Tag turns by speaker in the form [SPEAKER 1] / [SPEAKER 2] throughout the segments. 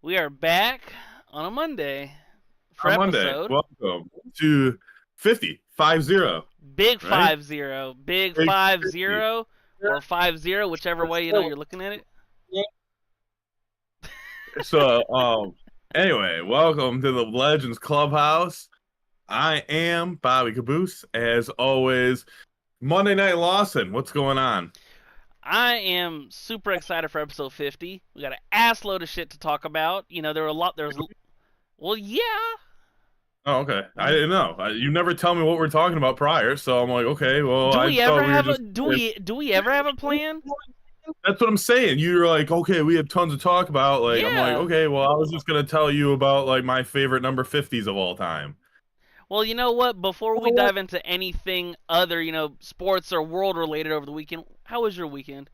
[SPEAKER 1] We are back on a Monday for
[SPEAKER 2] On Monday.
[SPEAKER 1] episode
[SPEAKER 2] Welcome to 50, 50,
[SPEAKER 1] Big
[SPEAKER 2] right?
[SPEAKER 1] 50, Big
[SPEAKER 2] Big 50.
[SPEAKER 1] 50, or 50, whichever way you're looking at it.
[SPEAKER 2] So, anyway, welcome to the Legends Clubhouse. I am Bobby Kaboose. As always, Monday Night Lawson. What's going on?
[SPEAKER 1] I am super excited for episode 50. We got an ass load of shit to talk about. There were a lot. Well, yeah.
[SPEAKER 2] Oh, okay. I didn't know. You never tell me what we're talking about prior, so I'm like, okay, well,
[SPEAKER 1] Do
[SPEAKER 2] I
[SPEAKER 1] we ever
[SPEAKER 2] thought we were
[SPEAKER 1] have a
[SPEAKER 2] just.
[SPEAKER 1] do we ever have a plan?
[SPEAKER 2] That's what I'm saying. You're like, okay, we have tons to talk about. Like, I'm like,
[SPEAKER 1] Yeah.
[SPEAKER 2] okay, well, I was just gonna tell you about like my favorite number 50s of all time.
[SPEAKER 1] Well, you know what? Before we dive into anything other, sports or world related over the weekend, how was your weekend?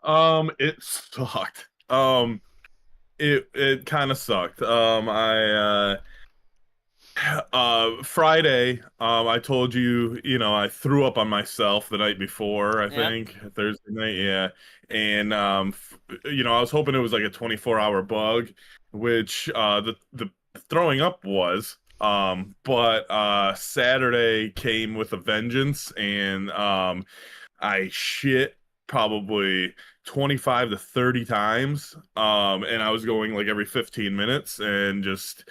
[SPEAKER 2] It sucked. It kind of sucked. Friday, I told you, I threw up on myself the night before, I
[SPEAKER 1] Yep.
[SPEAKER 2] think, Thursday night, yeah. And I was hoping it was like a 24-hour bug, which the throwing up was. But Saturday came with a vengeance, and I shit probably 25 to 30 times. And I was going like every 15 minutes and just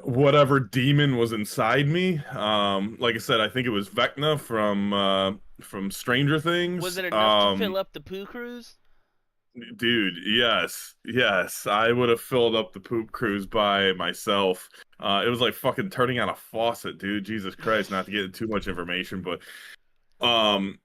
[SPEAKER 2] whatever demon was inside me. Like I said, I think it was Vecna from Stranger
[SPEAKER 1] Was
[SPEAKER 2] Things.
[SPEAKER 1] it enough to fill up the poo cruise?
[SPEAKER 2] Dude, yes, yes, I would have filled up the poop cruise by myself. It was like fucking turning on a faucet, dude. Jesus Christ, not to get into too much information, but um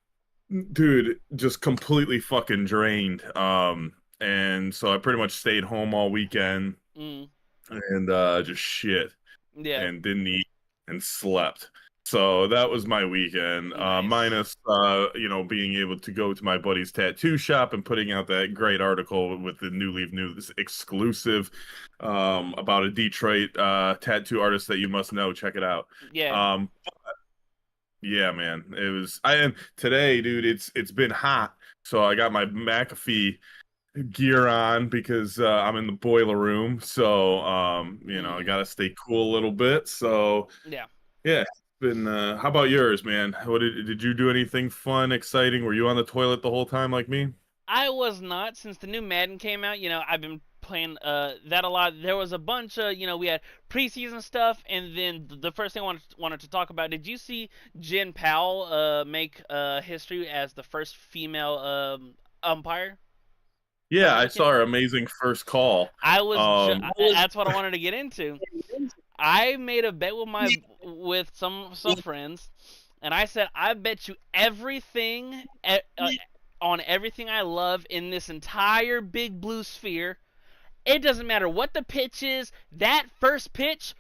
[SPEAKER 2] dude, just completely fucking drained. And so I pretty much stayed home all weekend
[SPEAKER 1] Mm,
[SPEAKER 2] and just shit
[SPEAKER 1] yeah.
[SPEAKER 2] and didn't eat and slept. So that was my weekend.
[SPEAKER 1] Nice.
[SPEAKER 2] Minus being able to go to my buddy's tattoo shop and putting out that great article with the New Leaf News exclusive about a Detroit tattoo artist that you must know. Check it out.
[SPEAKER 1] Yeah.
[SPEAKER 2] Um, yeah, man. It was I am today, dude, it's been hot. So I got my McAfee gear on because I'm in the boiler room. So I
[SPEAKER 1] Mm,
[SPEAKER 2] gotta stay cool a little bit. So
[SPEAKER 1] yeah.
[SPEAKER 2] yeah, it's been how about yours, man? What did you do anything fun, exciting? Were you on the toilet the whole time like me?
[SPEAKER 1] I was not since the new Madden came out. I've been playing that a lot. There was a bunch of we had preseason stuff, and then the first thing I wanted to talk about. Did you see Jen Powell make history as the first female umpire
[SPEAKER 2] Yeah,
[SPEAKER 1] ever
[SPEAKER 2] I
[SPEAKER 1] taken?
[SPEAKER 2] saw her amazing first call.
[SPEAKER 1] That's what I wanted to get into. I made a bet with some friends, and I said I bet you everything on everything I love in this entire big blue sphere. It doesn't matter what the pitch is. That first pitch,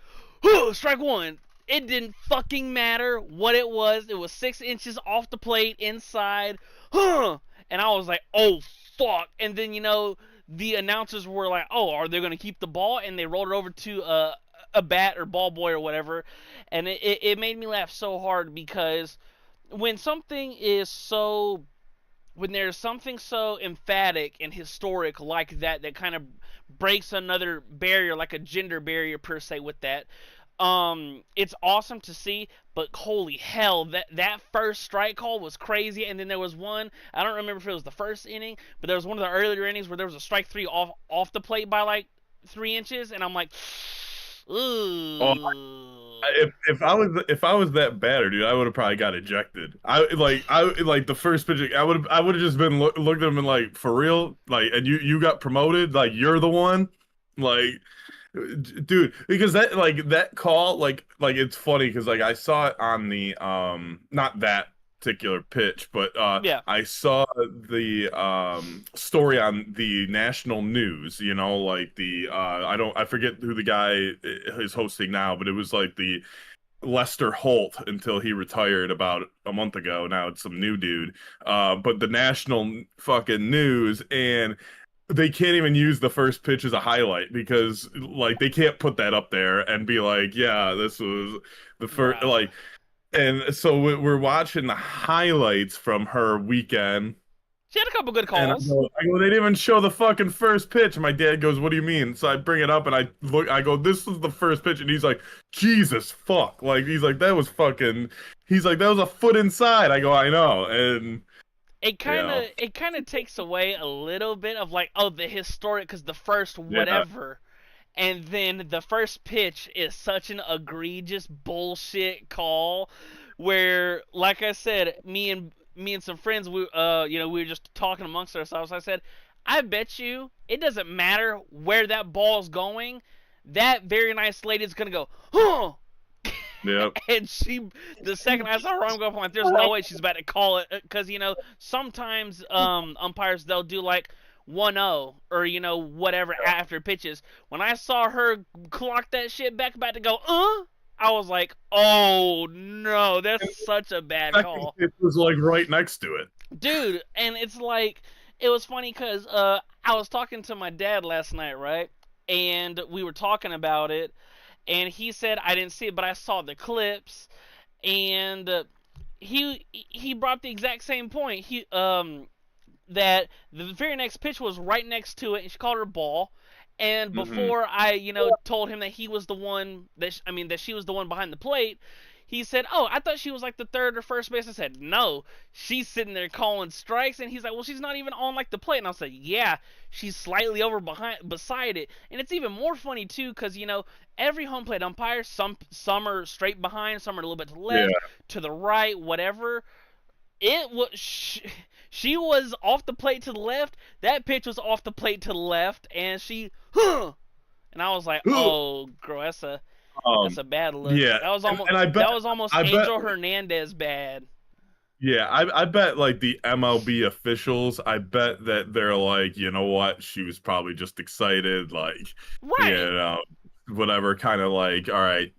[SPEAKER 1] strike one. It didn't fucking matter what it was. It was 6 inches off the plate inside. And I was like, oh fuck. And then the announcers were like, oh, are they gonna keep the ball? And they rolled it over to a bat or ball boy or whatever. And it made me laugh so hard because when something is so when there's something so emphatic and historic like that kind of breaks another barrier, like a gender barrier per se, with that, it's awesome to see. But holy hell, that first strike call was crazy. And then there was one, I don't remember if it was the first inning, but there was one of the earlier innings where there was a strike three off the plate by like 3 inches, and I'm like,
[SPEAKER 2] Oh,
[SPEAKER 1] ooh.
[SPEAKER 2] if I was that batter, dude, I would have probably got ejected. I like the first pitch. I would have just been looked at him and like, for real, like, and you got promoted, like you're the one, like, dude, because that call, like it's funny because like I saw it on the not that particular pitch, but
[SPEAKER 1] Yeah.
[SPEAKER 2] I saw the story on the national news, like the I forget who the guy is hosting now, but it was like the Lester Holt until he retired about a month ago. Now it's some new dude. But the national fucking news, and they can't even use the first pitch as a highlight because like they can't put that up there and be like, yeah, this was the first,
[SPEAKER 1] Wow.
[SPEAKER 2] like. And so we're watching the highlights from her weekend,
[SPEAKER 1] She had a couple good
[SPEAKER 2] And
[SPEAKER 1] calls.
[SPEAKER 2] I go, they didn't even show the fucking first pitch. And my dad goes, "What do you mean?" So I bring it up and I look. I go, "This was the first pitch," and he's like, "Jesus fuck!" Like he's like, "That was fucking." He's like, "That was a foot inside." I go, "I know," and
[SPEAKER 1] It
[SPEAKER 2] you
[SPEAKER 1] kind
[SPEAKER 2] know,
[SPEAKER 1] of it kind of takes away a little bit of like, oh, the historic, because the first
[SPEAKER 2] yeah,
[SPEAKER 1] whatever, and then the first pitch is such an egregious bullshit call, where, like I said, me and some friends, we were just talking amongst ourselves. I said, I bet you it doesn't matter where that ball's going, that very nice lady's gonna go, huh.
[SPEAKER 2] yeah,
[SPEAKER 1] And the second I saw her arm go up, I'm like, there's no way she's about to call it, because sometimes umpires, they'll do like 1-0 or whatever after pitches. When I saw her clock that shit back, about to go, I was like, oh no, that's such a bad
[SPEAKER 2] second
[SPEAKER 1] call,
[SPEAKER 2] pitch was like right next to it.
[SPEAKER 1] dude. And it's like, it was funny because I was talking to my dad last night, right? And we were talking about it, and he said, I didn't see it, but I saw the clips. And he brought the exact same point. That the very next pitch was right next to it, and she called her ball. And
[SPEAKER 2] Hmm.
[SPEAKER 1] before I told him that he was the one that she was the one behind the plate, he said, "Oh, I thought she was like the third or first base." I said, "No, she's sitting there calling strikes." And he's like, "Well, she's not even on like the plate." And I said, "Yeah, she's slightly over beside it." And it's even more funny too, because every home plate umpire, some are straight behind, some are a little bit to the
[SPEAKER 2] Yeah.
[SPEAKER 1] left, to the right, whatever. It was she was off the plate to the left. That pitch was off the plate to the left, and and I was like, "Oh, girl, that's a bad look."
[SPEAKER 2] Yeah,
[SPEAKER 1] That was almost
[SPEAKER 2] and
[SPEAKER 1] that was almost
[SPEAKER 2] I bet,
[SPEAKER 1] Angel Hernandez bad.
[SPEAKER 2] yeah, I bet like the MLB officials, I bet that they're like, you know what, she was probably just excited, like, you
[SPEAKER 1] Right.
[SPEAKER 2] know, whatever, kind of like, all right,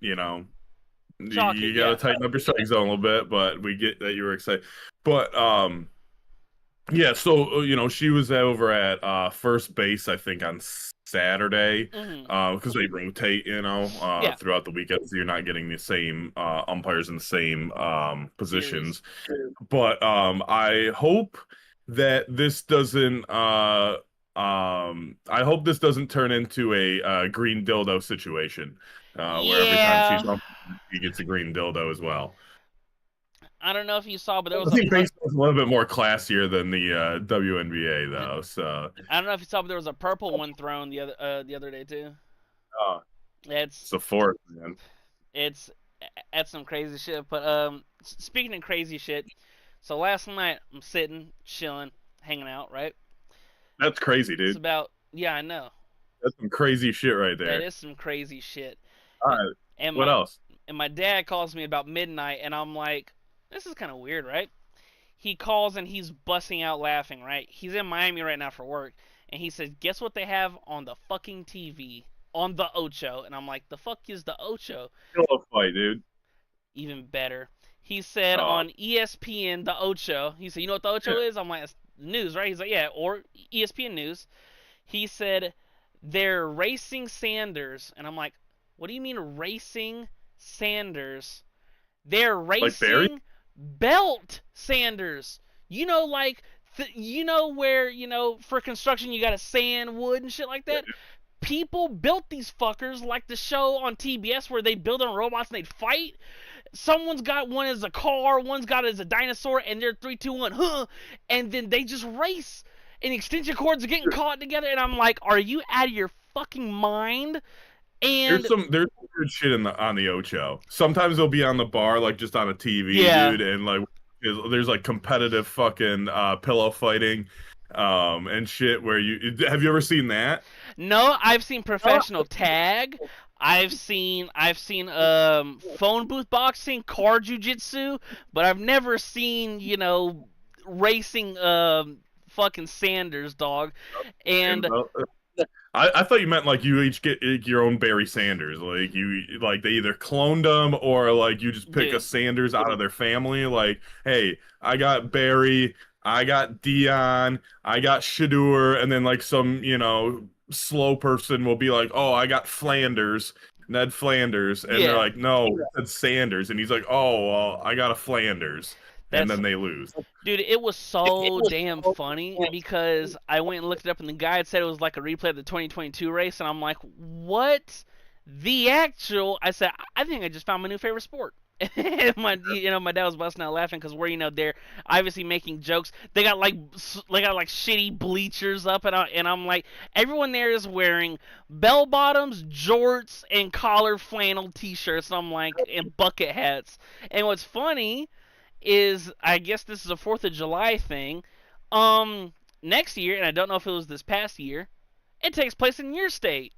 [SPEAKER 1] Chalk it,
[SPEAKER 2] you got to
[SPEAKER 1] yeah.
[SPEAKER 2] tighten up your strike zone a little bit, but we get that you were excited. But yeah, so she was over at first base, I think on Saturday,
[SPEAKER 1] Mhm.
[SPEAKER 2] because they rotate,
[SPEAKER 1] Yeah.
[SPEAKER 2] throughout the weekend, so you're not getting the same umpires in the same
[SPEAKER 1] Series.
[SPEAKER 2] positions. But I hope that this doesn't I hope this doesn't turn into a green dildo situation, where every time she's
[SPEAKER 1] Yeah.
[SPEAKER 2] on, he gets a green dildo as well.
[SPEAKER 1] I don't know if you saw, but there
[SPEAKER 2] I
[SPEAKER 1] was
[SPEAKER 2] think baseball's a little bit more classier than the WNBA though, so
[SPEAKER 1] I don't know if you saw, but there was a purple one thrown the other day too.
[SPEAKER 2] uh,
[SPEAKER 1] It's
[SPEAKER 2] it's a fourth, man.
[SPEAKER 1] it's that's some crazy shit. But speaking of crazy shit, so last night I'm sitting, chilling, hanging out, right?
[SPEAKER 2] That's crazy,
[SPEAKER 1] It's
[SPEAKER 2] dude.
[SPEAKER 1] about, yeah, I know.
[SPEAKER 2] That's some crazy shit right
[SPEAKER 1] That
[SPEAKER 2] there.
[SPEAKER 1] is some crazy shit.
[SPEAKER 2] All right,
[SPEAKER 1] And
[SPEAKER 2] what
[SPEAKER 1] my
[SPEAKER 2] else?
[SPEAKER 1] and my dad calls me about midnight, and I'm like, this is kind of weird, right? He calls and he's busting out laughing, right? He's in Miami right now for work, and he says, "Guess what they have on the fucking TV on the Ocho?" And I'm like, "The fuck is the Ocho?"
[SPEAKER 2] Pillow fight, dude.
[SPEAKER 1] Even better. He said
[SPEAKER 2] Uh,
[SPEAKER 1] on ESPN, the Ocho. He said, "You know what the
[SPEAKER 2] yeah,
[SPEAKER 1] Ocho is?" I'm like, "It's news, right?" He's like, "Yeah," or ESPN News. He said, "They're racing Sanders," and I'm like, "What do you mean racing Sanders?" They're
[SPEAKER 2] like Barry.
[SPEAKER 1] racing Belt Sanders. Like where for construction you got to sand wood and shit like that. People built these fuckers, like the show on TBS where they build on robots and they'd fight. Someone's got one as a car, one's got it as a dinosaur, and they're 3, 2, 1, huh? And then they just race, and the extension cords are getting caught together. And I'm like, are you out of your fucking mind? And
[SPEAKER 2] There's some weird shit on the Ocho. Sometimes they'll be on the bar, like just on a TV,
[SPEAKER 1] yeah,
[SPEAKER 2] dude, and like there's like competitive fucking pillow fighting, and shit. Where have you ever seen that?
[SPEAKER 1] no, I've seen professional tag. I've seen phone booth boxing, car jujitsu, but I've never seen racing fucking Sanders, dog.
[SPEAKER 2] And
[SPEAKER 1] And
[SPEAKER 2] I thought you meant like you each get like, your own Barry Sanders. Like like they either cloned them or like you just pick a
[SPEAKER 1] dude,
[SPEAKER 2] Sanders out of their family. Like, hey, I got Barry, I got Dion, I got Shadur, and then like some, slow person will be like, oh, I got Flanders, Ned Flanders, and they're
[SPEAKER 1] yeah,
[SPEAKER 2] like, no, it's Sanders, and he's like, oh, well, I got a Flanders. and
[SPEAKER 1] That's
[SPEAKER 2] then they lose.
[SPEAKER 1] Dude, it was so damn funny because I went and looked it up, and the guide said it was like a replay of the 2022 race, and I'm like, what? The actual? I said, I think I just found my new favorite sport. And my dad was busting out laughing because they're obviously making jokes. They got like shitty bleachers up, and I'm like, everyone there is wearing bell bottoms, jorts, and collared flannel t-shirts. And I'm like, and bucket hats. And what's funny is, I guess this is a 4th of July thing. Next year, and I don't know if it was this past year, it takes place in your state.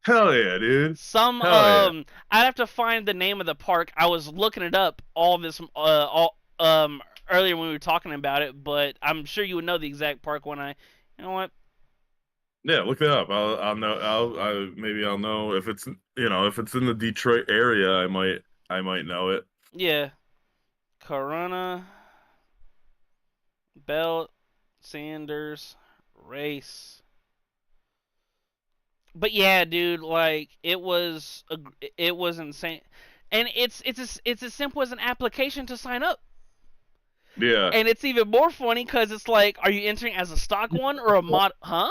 [SPEAKER 2] Hell yeah, dude.
[SPEAKER 1] Some
[SPEAKER 2] Hell yeah.
[SPEAKER 1] I'd have to find the name of the park. I was looking it up all earlier when we were talking about it, but I'm sure you would know the exact park when I. You know what?
[SPEAKER 2] Yeah, look it up. I'll know. Maybe I'll know if it's if it's in the Detroit area. I might know it.
[SPEAKER 1] Yeah, Corona Bell Sanders race. But yeah, dude, like it was insane, and it's as simple as an application to sign up.
[SPEAKER 2] Yeah.
[SPEAKER 1] And it's even more funny because it's like, are you entering as a stock one or a mod? Huh?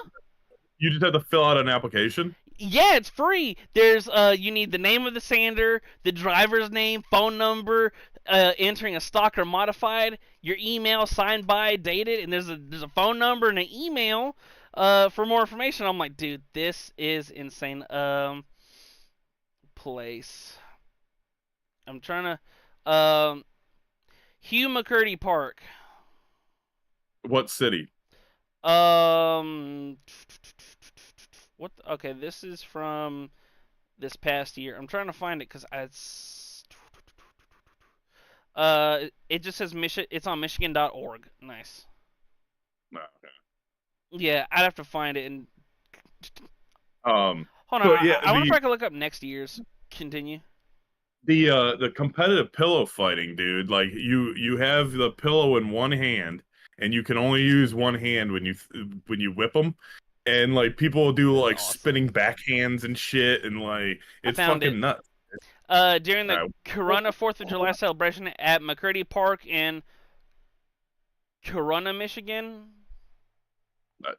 [SPEAKER 2] You just have to fill out an application.
[SPEAKER 1] Yeah, it's free. There's you need the name of the sander, the driver's name, phone number, entering a stock or modified, your email, signed by, dated, and there's a phone number and an email for more information. I'm like, dude, this is insane. Place. I'm trying to Hugh McCurdy Park.
[SPEAKER 2] What city?
[SPEAKER 1] Um okay, this is from this past year. I'm trying to find it because it just says it's on Michigan.org. Nice.
[SPEAKER 2] No, okay.
[SPEAKER 1] Yeah, I'd have to find it and hold on.
[SPEAKER 2] But yeah,
[SPEAKER 1] I wonder if I can look up next year's. Continue.
[SPEAKER 2] the competitive pillow fighting, dude. Like you have the pillow in one hand, and you can only use one hand when you whip them, and like people will do
[SPEAKER 1] That's
[SPEAKER 2] like
[SPEAKER 1] awesome.
[SPEAKER 2] spinning backhands and shit, and like
[SPEAKER 1] I
[SPEAKER 2] it's
[SPEAKER 1] found
[SPEAKER 2] fucking
[SPEAKER 1] it.
[SPEAKER 2] nuts.
[SPEAKER 1] During the Corona 4th of July celebration at McCurdy Park in Corona, Michigan.
[SPEAKER 2] I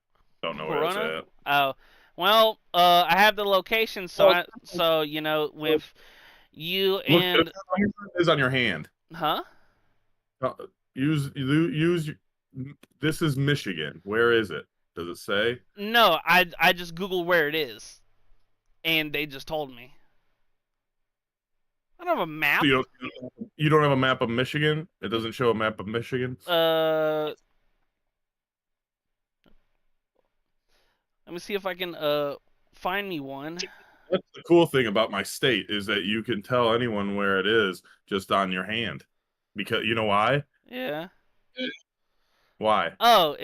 [SPEAKER 2] don't know where it's
[SPEAKER 1] Corona?
[SPEAKER 2] at.
[SPEAKER 1] Oh, well, I have the location, so with you
[SPEAKER 2] Look,
[SPEAKER 1] and
[SPEAKER 2] it is on your hand.
[SPEAKER 1] huh?
[SPEAKER 2] Uh, use. This is Michigan. Where is it? Does it say?
[SPEAKER 1] No, I just googled where it is, and they just told me. I don't have a
[SPEAKER 2] So
[SPEAKER 1] map.
[SPEAKER 2] you don't have a map of Michigan? It doesn't show a map of Michigan?
[SPEAKER 1] Let me see if I can find me one.
[SPEAKER 2] That's the cool thing about my state is that you can tell anyone where it is just on your hand. Because you know why?
[SPEAKER 1] Yeah.
[SPEAKER 2] Why?
[SPEAKER 1] Oh,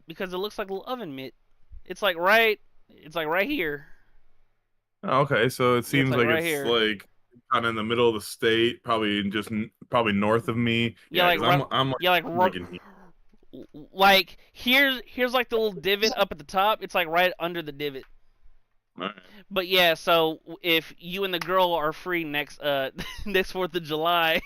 [SPEAKER 1] because it looks like a little oven mitt. It's like right. It's like right here.
[SPEAKER 2] Oh, okay, so it
[SPEAKER 1] Yeah, it's
[SPEAKER 2] seems
[SPEAKER 1] like
[SPEAKER 2] like
[SPEAKER 1] right
[SPEAKER 2] it's
[SPEAKER 1] here.
[SPEAKER 2] like kind of in the middle of the state, probably north of me.
[SPEAKER 1] Yeah,
[SPEAKER 2] Yeah,
[SPEAKER 1] like
[SPEAKER 2] because I'm like in here.
[SPEAKER 1] like here's like the little divot up at the top. It's like right under the divot.
[SPEAKER 2] All right.
[SPEAKER 1] But yeah, so if you and the girl are free next next 4th of July,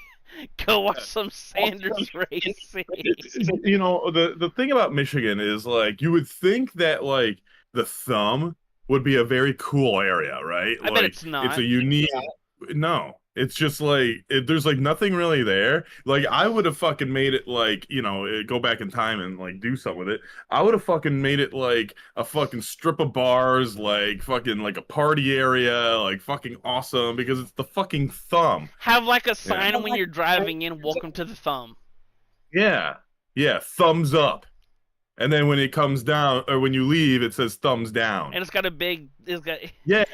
[SPEAKER 1] go watch some Sanders racing.
[SPEAKER 2] The thing about Michigan is like you would think that like the thumb would be a very cool area, right?
[SPEAKER 1] I bet
[SPEAKER 2] Like
[SPEAKER 1] it's
[SPEAKER 2] it's
[SPEAKER 1] not.
[SPEAKER 2] a unique. No, it's just like there's like nothing really there. Like I would have fucking made it like go back in time and like do something with it. I would have fucking made it like a fucking strip of bars, like fucking like a party area, like fucking awesome because it's the fucking thumb.
[SPEAKER 1] Have like a
[SPEAKER 2] Yeah.
[SPEAKER 1] sign when you're driving in, "Welcome to the Thumb."
[SPEAKER 2] Yeah. Yeah, thumbs up. And then when it comes down, or when you leave, it says thumbs down.
[SPEAKER 1] And it's got a big. It's got.
[SPEAKER 2] Yeah,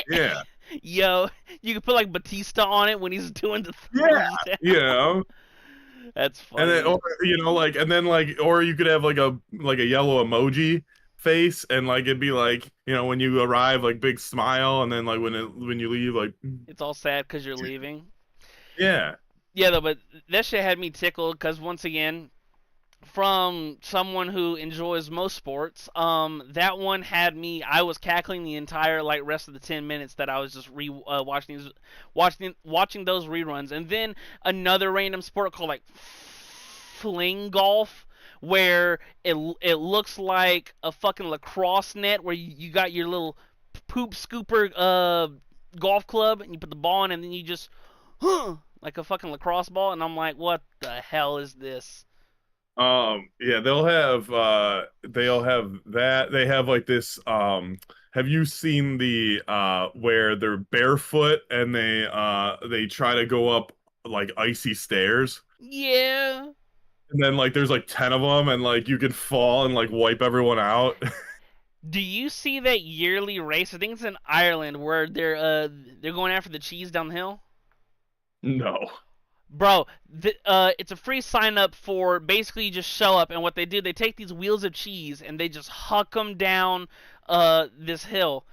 [SPEAKER 2] yeah,
[SPEAKER 1] Yo, you can put like Batista on it when he's doing the
[SPEAKER 2] yeah.
[SPEAKER 1] thumbs down.
[SPEAKER 2] You know,
[SPEAKER 1] That's
[SPEAKER 2] and then,
[SPEAKER 1] funny.
[SPEAKER 2] like, and then like, or you could have like a yellow emoji face, and like it'd be like, when you arrive, like big smile, and then like when you leave, like,
[SPEAKER 1] It's all sad because you're leaving.
[SPEAKER 2] yeah,
[SPEAKER 1] Yeah, though, but that shit had me tickled because once again, from someone who enjoys most sports. That one had me. I was cackling the entire like rest of the 10 minutes that I was just watching those reruns. And then another random sport called like fling golf, where it looks like a fucking lacrosse net where you got your little poop scooper golf club and you put the ball in and then you just like a fucking lacrosse ball. And I'm like, what the hell is this?
[SPEAKER 2] Yeah, they'll have that. They have like this have you seen the where they're barefoot and they try to go up like icy stairs?
[SPEAKER 1] Yeah.
[SPEAKER 2] And then like there's like 10 of them and like you can fall and like wipe everyone out.
[SPEAKER 1] Do you see that yearly race? I think it's in Ireland where they're going after the cheese down the hill.
[SPEAKER 2] No.
[SPEAKER 1] Bro, it's a free sign up for basically you just show up and what they do, they take these wheels of cheese and they just huck them down this hill.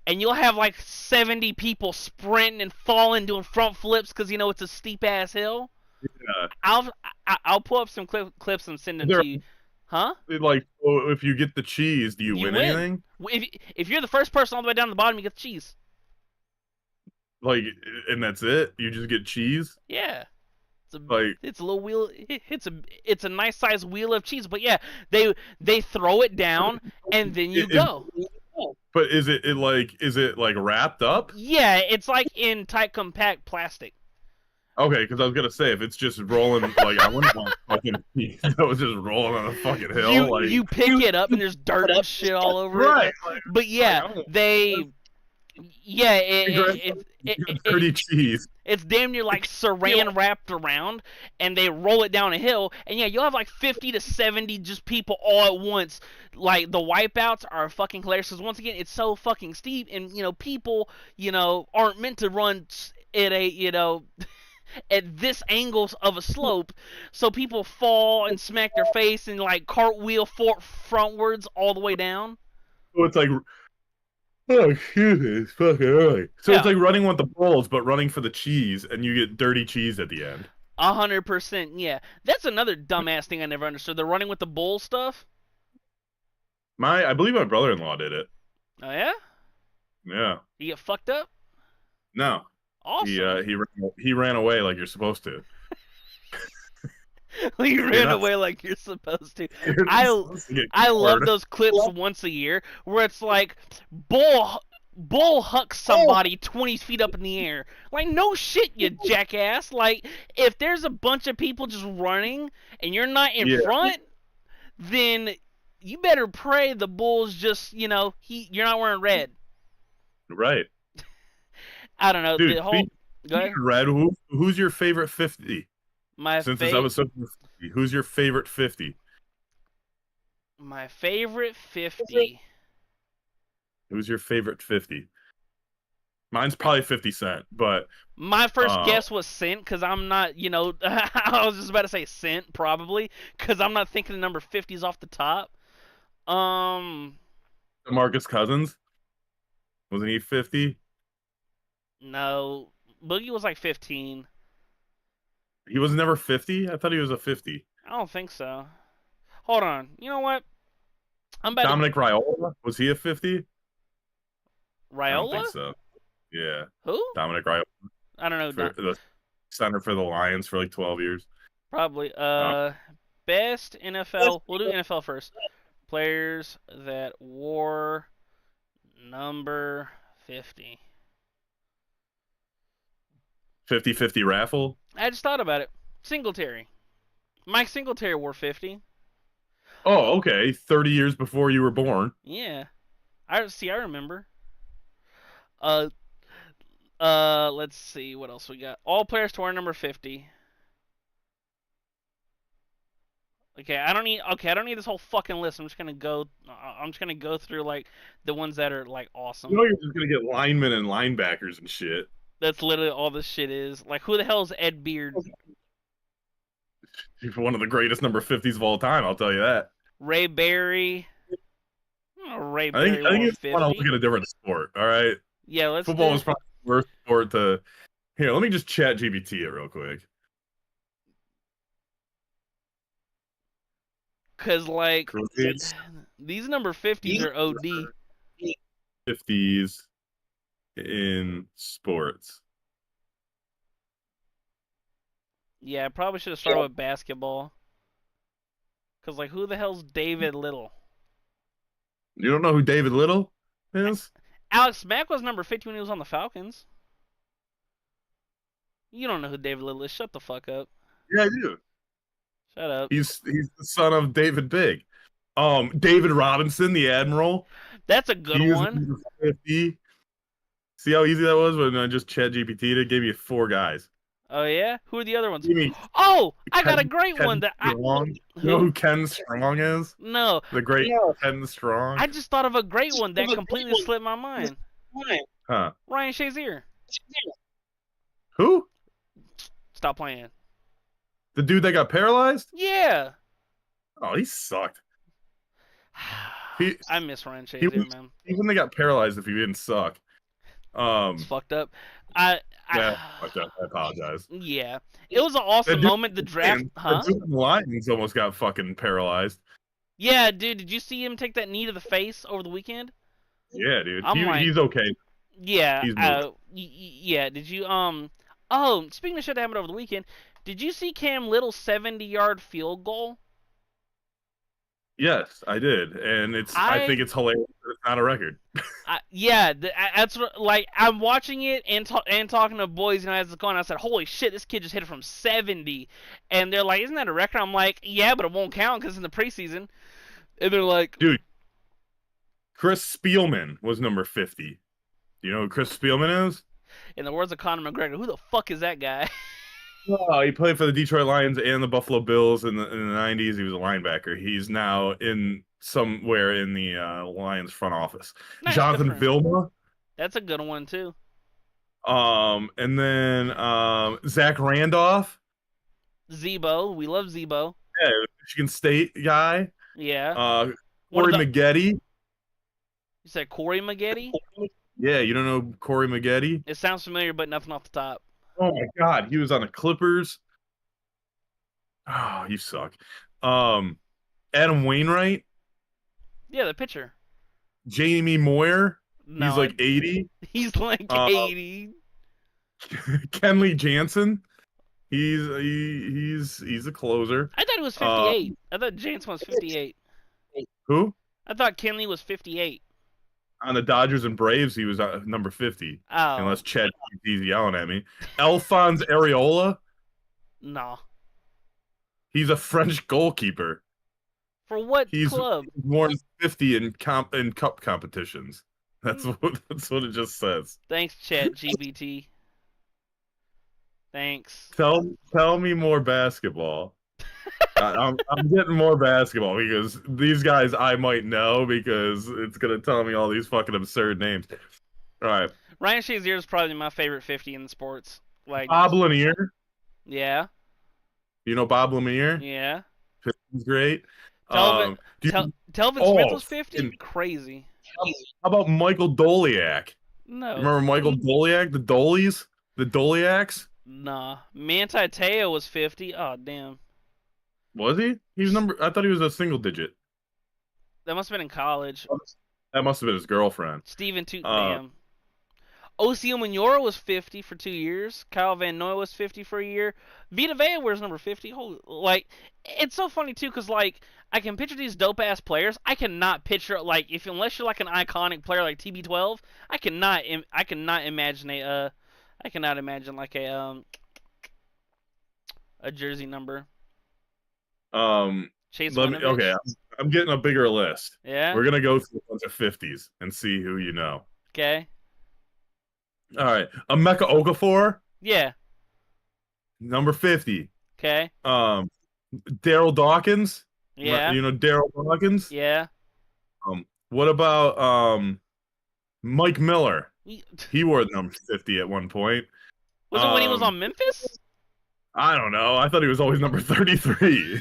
[SPEAKER 1] And you'll have like 70 people sprinting and falling doing front flips because you know it's a steep ass hill.
[SPEAKER 2] Yeah.
[SPEAKER 1] I'll I'll pull up some clips and send them
[SPEAKER 2] They're
[SPEAKER 1] to you. Huh?
[SPEAKER 2] like, oh, if you get the cheese, do you
[SPEAKER 1] You
[SPEAKER 2] win
[SPEAKER 1] win.
[SPEAKER 2] anything?
[SPEAKER 1] If you're the first person all the way down to the bottom, you get the cheese.
[SPEAKER 2] Like, and that's it? You just get cheese?
[SPEAKER 1] Yeah. It's a
[SPEAKER 2] Like,
[SPEAKER 1] it's a little wheel. It's a nice size wheel of cheese. But yeah, they throw it down and then you
[SPEAKER 2] is,
[SPEAKER 1] go.
[SPEAKER 2] but is it like wrapped up?
[SPEAKER 1] Yeah, it's like in tight compact plastic.
[SPEAKER 2] Okay, because I was gonna say if it's just rolling, like I wouldn't want fucking cheese that was just rolling on a fucking hill, like
[SPEAKER 1] You pick it up and there's dirt and shit all over it.
[SPEAKER 2] right.
[SPEAKER 1] But
[SPEAKER 2] Like
[SPEAKER 1] yeah,
[SPEAKER 2] I don't
[SPEAKER 1] they yeah
[SPEAKER 2] dirty cheese.
[SPEAKER 1] it's damn near like saran wrapped around, and they roll it down a hill, and yeah, you'll have like 50 to 70 just people all at once. Like the wipeouts are fucking hilarious because once again, it's so fucking steep, and people aren't meant to run at a at this angles of a slope, so people fall and smack their face and like cartwheel frontwards all the way down.
[SPEAKER 2] So it's like oh excuse me, it's fucking early. So it's
[SPEAKER 1] Yeah,
[SPEAKER 2] like running with the bulls, but running for the cheese, and you get dirty cheese at the end.
[SPEAKER 1] 100%. Yeah, that's another dumbass thing I never understood. The running with the bull stuff.
[SPEAKER 2] I believe my brother-in-law did it.
[SPEAKER 1] Oh yeah,
[SPEAKER 2] Yeah.
[SPEAKER 1] you get fucked up.
[SPEAKER 2] No.
[SPEAKER 1] Awesome.
[SPEAKER 2] He ran away like you're supposed to.
[SPEAKER 1] You
[SPEAKER 2] You're
[SPEAKER 1] ran
[SPEAKER 2] not,
[SPEAKER 1] away like you're supposed to.
[SPEAKER 2] you're not
[SPEAKER 1] I
[SPEAKER 2] supposed to get
[SPEAKER 1] I love
[SPEAKER 2] caught.
[SPEAKER 1] those clips once a year where it's like bull hucks somebody 20 feet up in the air. Like no shit, you jackass. Like if there's a bunch of people just running and you're not in
[SPEAKER 2] Yeah,
[SPEAKER 1] front, then you better pray the bull's just you're not wearing red.
[SPEAKER 2] right.
[SPEAKER 1] I don't know
[SPEAKER 2] Dude,
[SPEAKER 1] the whole. Go
[SPEAKER 2] speaking
[SPEAKER 1] ahead.
[SPEAKER 2] of red, who's your favorite 50?
[SPEAKER 1] My
[SPEAKER 2] Since this
[SPEAKER 1] fa-
[SPEAKER 2] episode 50, who's your favorite 50?
[SPEAKER 1] my favorite 50.
[SPEAKER 2] Who's your favorite 50? Mine's probably 50 Cent, but
[SPEAKER 1] My first
[SPEAKER 2] uh
[SPEAKER 1] guess was Cent because I'm not, I was just about to say Cent probably because I'm not thinking the number 50s off the top. Um,
[SPEAKER 2] Marcus Cousins, wasn't he 50?
[SPEAKER 1] no, Boogie was like 15.
[SPEAKER 2] He was never 50? I thought he was a 50.
[SPEAKER 1] I don't think so. Hold on. You know what? I'm about to
[SPEAKER 2] Dominic Raiola, was he a 50? I don't
[SPEAKER 1] Raiola.
[SPEAKER 2] think so. Yeah.
[SPEAKER 1] Who?
[SPEAKER 2] Dominic Raiola
[SPEAKER 1] I don't know.
[SPEAKER 2] for the center for the Lions for like 12 years.
[SPEAKER 1] Probably.
[SPEAKER 2] Uh,
[SPEAKER 1] Best NFL. We'll do NFL first. Players that wore number 50.
[SPEAKER 2] 50-50 raffle.
[SPEAKER 1] I just thought about it. Singletary. Mike Singletary wore 50.
[SPEAKER 2] Oh, okay. 30 years before you were born.
[SPEAKER 1] Yeah. I remember. Uh let's see what else we got. All players to wear number 50. I don't need this whole fucking list. I'm just going to go through like the ones that are like awesome.
[SPEAKER 2] You know you're just gonna get linemen and linebackers and shit.
[SPEAKER 1] That's literally all this shit is. Like who the hell is Ed Beard?
[SPEAKER 2] He's one of the greatest number 50s of all time, I'll tell you that.
[SPEAKER 1] Ray Barry. Ray
[SPEAKER 2] I think
[SPEAKER 1] Barry
[SPEAKER 2] I think
[SPEAKER 1] wore
[SPEAKER 2] it's want to
[SPEAKER 1] 50.
[SPEAKER 2] look at a different sport, all right?
[SPEAKER 1] Yeah, let's
[SPEAKER 2] Football
[SPEAKER 1] do.
[SPEAKER 2] is probably the worst sport to here, let me just chat GBT it real quick.
[SPEAKER 1] Cause like
[SPEAKER 2] Grades.
[SPEAKER 1] these number 50s are OD.
[SPEAKER 2] 50s in sports.
[SPEAKER 1] Yeah, I probably should have started with basketball. Cause like who the hell's David Little?
[SPEAKER 2] You don't know who David Little is?
[SPEAKER 1] Alex Mack was number 50 when he was on the Falcons. You don't know who David Little is. Shut the fuck up.
[SPEAKER 2] Yeah, I do.
[SPEAKER 1] Shut up.
[SPEAKER 2] He's the son of David Big. David Robinson, the Admiral.
[SPEAKER 1] That's a good
[SPEAKER 2] He is
[SPEAKER 1] one.
[SPEAKER 2] number 50. See how easy that was when I just chat GPT it gave you 4 guys.
[SPEAKER 1] Oh yeah? Who are the other ones?
[SPEAKER 2] Give me
[SPEAKER 1] Oh, I got a
[SPEAKER 2] Ken,
[SPEAKER 1] great
[SPEAKER 2] Ken
[SPEAKER 1] one that I
[SPEAKER 2] Strong. You know who Ken Strong is?
[SPEAKER 1] No.
[SPEAKER 2] The great Ken Strong.
[SPEAKER 1] I just thought of a great one that completely slipped my mind.
[SPEAKER 2] Huh?
[SPEAKER 1] Ryan Shazier.
[SPEAKER 2] Who?
[SPEAKER 1] Stop playing.
[SPEAKER 2] The dude that got paralyzed?
[SPEAKER 1] Yeah.
[SPEAKER 2] Oh, he sucked.
[SPEAKER 1] I miss Ryan Shazier, man.
[SPEAKER 2] He wouldn't have got paralyzed if he didn't suck.
[SPEAKER 1] It's fucked up. I
[SPEAKER 2] apologize.
[SPEAKER 1] Yeah. It was an awesome moment. The draft, huh?
[SPEAKER 2] The Lions almost got fucking paralyzed.
[SPEAKER 1] Yeah, dude. Did you see him take that knee to the face over the weekend?
[SPEAKER 2] Yeah, dude.
[SPEAKER 1] Like,
[SPEAKER 2] he's okay.
[SPEAKER 1] Yeah.
[SPEAKER 2] He's
[SPEAKER 1] yeah. Did you Oh, speaking of shit that happened over the weekend, did you see Cam Little's 70-yard field goal?
[SPEAKER 2] Yes, I did, and I think it's hilarious that it's not a record.
[SPEAKER 1] Yeah, that's what, like I'm watching it and talking to boys as it's going. I said, "Holy shit, this kid just hit it from 70," and they're like, "Isn't that a record?" I'm like, "Yeah, but it won't count because it's in the preseason." And they're like,
[SPEAKER 2] "Dude, Chris Spielman was number 50. Do you know who Chris Spielman is?"
[SPEAKER 1] In the words of Conor McGregor, who the fuck is that guy?
[SPEAKER 2] Oh, he played for the Detroit Lions and the Buffalo Bills in the 90s. He was a linebacker. He's now somewhere in the Lions front office.
[SPEAKER 1] Nice,
[SPEAKER 2] Jonathan Vilma.
[SPEAKER 1] That's a good one too.
[SPEAKER 2] And then Zach Randolph.
[SPEAKER 1] Zebo, we love Zebo.
[SPEAKER 2] Yeah, Michigan State guy.
[SPEAKER 1] Yeah.
[SPEAKER 2] Corey Maggette.
[SPEAKER 1] You said Corey Maggette?
[SPEAKER 2] Yeah, you don't know Corey Maggette?
[SPEAKER 1] It sounds familiar, but nothing off the top.
[SPEAKER 2] Oh my God, he was on the Clippers. Oh, you suck. Adam Wainwright.
[SPEAKER 1] Yeah, the pitcher.
[SPEAKER 2] Jamie Moyer.
[SPEAKER 1] No,
[SPEAKER 2] he's like 80.
[SPEAKER 1] He's like 80.
[SPEAKER 2] Kenley Jansen. He's a closer.
[SPEAKER 1] I thought he was 58. I thought Jansen was 58.
[SPEAKER 2] Who?
[SPEAKER 1] I thought Kenley was 58.
[SPEAKER 2] On the Dodgers and Braves, he was number 50.
[SPEAKER 1] Oh.
[SPEAKER 2] Unless Chad is yelling at me. Alphonse Areola.
[SPEAKER 1] No.
[SPEAKER 2] He's a French goalkeeper.
[SPEAKER 1] For what club?
[SPEAKER 2] He's won 50 in cup competitions. That's what it just says.
[SPEAKER 1] Thanks, Chat GBT. Thanks.
[SPEAKER 2] Tell me more basketball. I'm getting more basketball because these guys I might know because it's gonna tell me all these fucking absurd names. All right.
[SPEAKER 1] Ryan Shazier is probably my favorite 50 in the sports. Like
[SPEAKER 2] Bob Lanier.
[SPEAKER 1] Yeah.
[SPEAKER 2] You know Bob Lanier?
[SPEAKER 1] Yeah.
[SPEAKER 2] He's great.
[SPEAKER 1] Telvin Smith was 50? Crazy.
[SPEAKER 2] How about Michael Doliak?
[SPEAKER 1] No.
[SPEAKER 2] Remember Michael Doliak? The Dolies? The Doliaks?
[SPEAKER 1] Nah. Manti Te'o was 50. Oh, damn.
[SPEAKER 2] Was he? I thought he was a single digit.
[SPEAKER 1] That must have been in college.
[SPEAKER 2] That must have been his girlfriend.
[SPEAKER 1] Steven damn. Osio Manora was 50 for 2 years. Kyle Van Noy was 50 for a year. Vita Vea was number 50. Holy, like, it's so funny too, cause like I can picture these dope ass players. I cannot picture like unless you're like an iconic player like TB12. I cannot imagine like a jersey number. Chase Winovich.
[SPEAKER 2] Okay, I'm getting a bigger list.
[SPEAKER 1] Yeah.
[SPEAKER 2] We're gonna go through a bunch of 50s and see who you know.
[SPEAKER 1] Okay.
[SPEAKER 2] All right, Emeka Okafor.
[SPEAKER 1] Yeah.
[SPEAKER 2] Number 50.
[SPEAKER 1] Okay.
[SPEAKER 2] Daryl Dawkins.
[SPEAKER 1] Yeah.
[SPEAKER 2] You know Daryl Dawkins?
[SPEAKER 1] Yeah.
[SPEAKER 2] What about Mike Miller? He wore number 50 at one point.
[SPEAKER 1] Was it when he was on Memphis?
[SPEAKER 2] I don't know. I thought he was always number 33.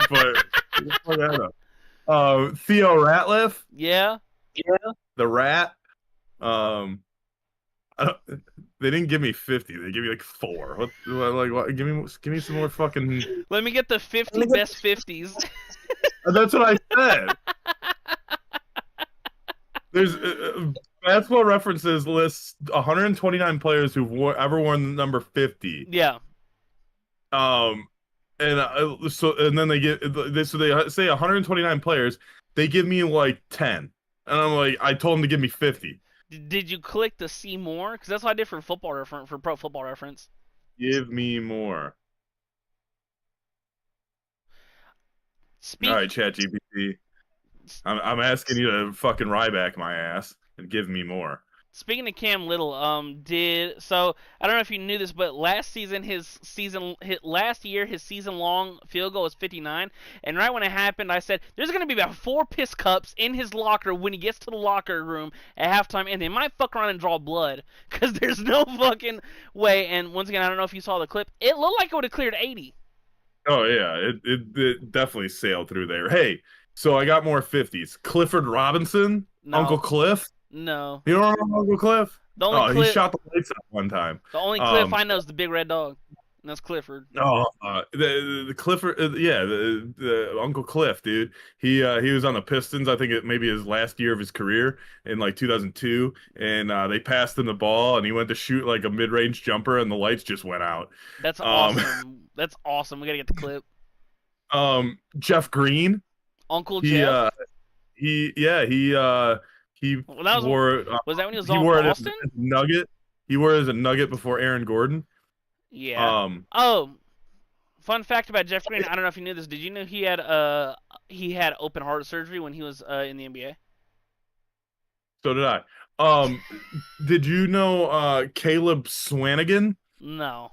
[SPEAKER 2] But Theo Ratliff.
[SPEAKER 1] Yeah.
[SPEAKER 2] The Rat. They didn't give me 50. They gave me like 4. What? Give me some more fucking.
[SPEAKER 1] Let me get the 50 best 50s.
[SPEAKER 2] That's what I said. There's Basketball References lists 129 players who've ever worn the number 50.
[SPEAKER 1] Yeah,
[SPEAKER 2] Um, and then they say 129 players. They give me like 10, and I'm like, I told them to give me 50.
[SPEAKER 1] did you click the see more? Because that's what I did for football reference for Pro Football Reference.
[SPEAKER 2] Give me more. All
[SPEAKER 1] Speak
[SPEAKER 2] right, ChatGPT. I'm asking you to fucking Ryback my ass and give me more.
[SPEAKER 1] Speaking of Cam Little, did so I don't know if you knew this, but last year his season long field goal was 59, and right when it happened, I said there's gonna be about 4 piss cups in his locker when he gets to the locker room at halftime, and they might fuck around and draw blood, cause there's no fucking way. And once again, I don't know if you saw the clip, it looked like it would have cleared 80.
[SPEAKER 2] Oh yeah, it definitely sailed through there. Hey, so I got more 50s. Clifford Robinson, Uncle
[SPEAKER 1] No,
[SPEAKER 2] Cliff.
[SPEAKER 1] no,
[SPEAKER 2] You don't remember Uncle Cliff?
[SPEAKER 1] the only
[SPEAKER 2] Oh, he
[SPEAKER 1] clip,
[SPEAKER 2] shot the lights out one time.
[SPEAKER 1] the only Cliff
[SPEAKER 2] Um,
[SPEAKER 1] I know is the big red dog, and that's Clifford.
[SPEAKER 2] the Clifford, yeah, the Uncle Cliff, dude. He was on the Pistons. I think it maybe his last year of his career in like 2002, and they passed him the ball, and he went to shoot like a mid-range jumper, and the lights just went out.
[SPEAKER 1] That's
[SPEAKER 2] Um,
[SPEAKER 1] awesome. That's awesome. We gotta get the clip.
[SPEAKER 2] Jeff Green.
[SPEAKER 1] Uncle
[SPEAKER 2] He
[SPEAKER 1] Jeff.
[SPEAKER 2] uh he
[SPEAKER 1] Well, that
[SPEAKER 2] wore
[SPEAKER 1] was that when he was
[SPEAKER 2] he
[SPEAKER 1] on
[SPEAKER 2] wore it
[SPEAKER 1] Boston?
[SPEAKER 2] as a nugget. He wore it as a nugget before Aaron Gordon.
[SPEAKER 1] Yeah.
[SPEAKER 2] Um,
[SPEAKER 1] Oh, fun fact about Jeff Green. I don't know if you knew this. Did you know he had open heart surgery when he was in the NBA?
[SPEAKER 2] so did I. Did you know Caleb Swanigan?
[SPEAKER 1] No,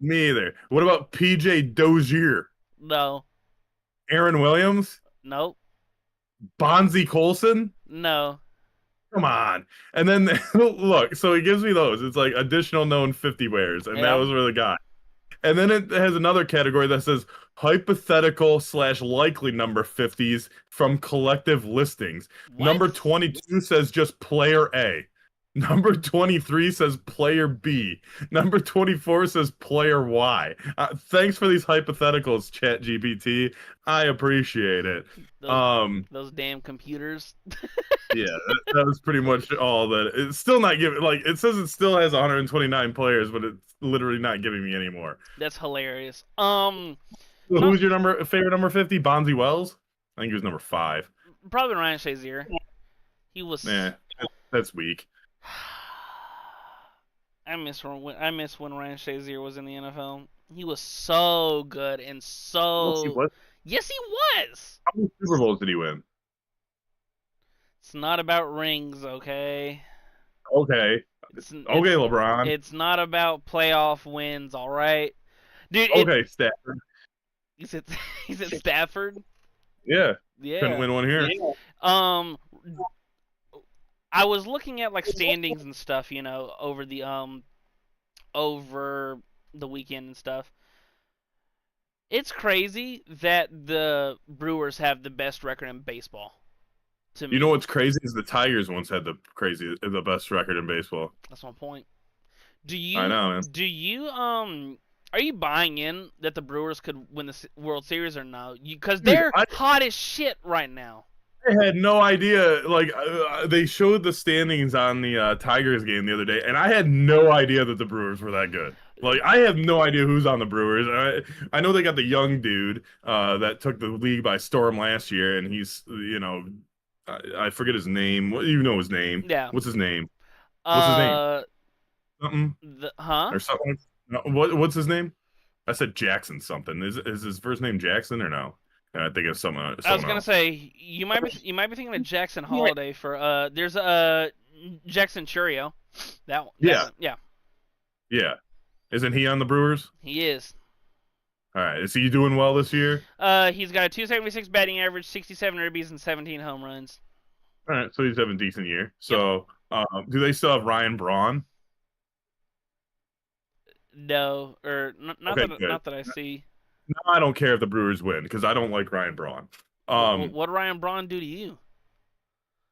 [SPEAKER 2] Me either. What about PJ Dozier?
[SPEAKER 1] no,
[SPEAKER 2] Aaron Williams?
[SPEAKER 1] nope,
[SPEAKER 2] Bonzi Colson?
[SPEAKER 1] no.
[SPEAKER 2] Come on. And then look, so he gives me those. It's like additional known 50 wears, and that
[SPEAKER 1] Yeah.
[SPEAKER 2] was where the guy. And then it has another category that says hypothetical slash likely number 50s from collective listings.
[SPEAKER 1] What?
[SPEAKER 2] Number 22 says just player A. Number 23 says player B. Number 24 says player Y. Thanks for these hypotheticals, ChatGPT. I appreciate it.
[SPEAKER 1] Those
[SPEAKER 2] Um,
[SPEAKER 1] those damn computers.
[SPEAKER 2] yeah, that was pretty much all that. It's still not giving, like, it says it still has 129 players, but it's literally not giving me any more.
[SPEAKER 1] That's hilarious.
[SPEAKER 2] So
[SPEAKER 1] Not
[SPEAKER 2] who's your favorite number 50? Bonzi Wells? I think he was number 5.
[SPEAKER 1] probably Ryan Shazier. He was.
[SPEAKER 2] Nah, that's weak.
[SPEAKER 1] I miss when Ryan Shazier was in the NFL. He was so good and
[SPEAKER 2] Well, he
[SPEAKER 1] so.
[SPEAKER 2] was.
[SPEAKER 1] Yes, he was.
[SPEAKER 2] How many Super Bowls did he win?
[SPEAKER 1] It's not about rings, okay?
[SPEAKER 2] Okay. Okay, LeBron.
[SPEAKER 1] It's not about playoff wins, all right, dude.
[SPEAKER 2] Okay, Stafford.
[SPEAKER 1] He said he said Stafford.
[SPEAKER 2] Yeah. Couldn't
[SPEAKER 1] Yeah.
[SPEAKER 2] win one here.
[SPEAKER 1] Um, I was looking at like standings and stuff, over the weekend and stuff. It's crazy that the Brewers have the best record in baseball. To
[SPEAKER 2] You know
[SPEAKER 1] me,
[SPEAKER 2] what's crazy is the Tigers once had the best record in baseball.
[SPEAKER 1] that's my point.
[SPEAKER 2] I know, man.
[SPEAKER 1] Are you buying in that the Brewers could win the World Series or no? Because
[SPEAKER 2] Dude,
[SPEAKER 1] they're hot as shit right now.
[SPEAKER 2] I had no idea. Like, they showed the standings on the Tigers game the other day, and I had no idea that the Brewers were that good. Like, I have no idea who's on the Brewers. I know they got the young dude that took the league by storm last year, and he's, I forget his name. You know his name.
[SPEAKER 1] Yeah.
[SPEAKER 2] What's his name? What's his name?
[SPEAKER 1] Uh,
[SPEAKER 2] Something
[SPEAKER 1] huh?
[SPEAKER 2] or something. No, what's his name? I said Jackson something. Is his first name Jackson or no? I think it's
[SPEAKER 1] I was
[SPEAKER 2] someone
[SPEAKER 1] gonna
[SPEAKER 2] else.
[SPEAKER 1] say you might be thinking of Jackson Holiday for there's Jackson Churio. That
[SPEAKER 2] Yeah,
[SPEAKER 1] one, yeah,
[SPEAKER 2] yeah. Isn't he on the Brewers?
[SPEAKER 1] he is.
[SPEAKER 2] All right. Is he doing well this year?
[SPEAKER 1] He's got a 276 batting average, 67 ribbies, and 17 home runs.
[SPEAKER 2] All right. So he's having a decent year.
[SPEAKER 1] Yep.
[SPEAKER 2] So, do they still have Ryan Braun?
[SPEAKER 1] No, or
[SPEAKER 2] Okay, good.
[SPEAKER 1] not that I see.
[SPEAKER 2] No, I don't care if the Brewers win because I don't like Ryan Braun.
[SPEAKER 1] What did Ryan Braun do to you?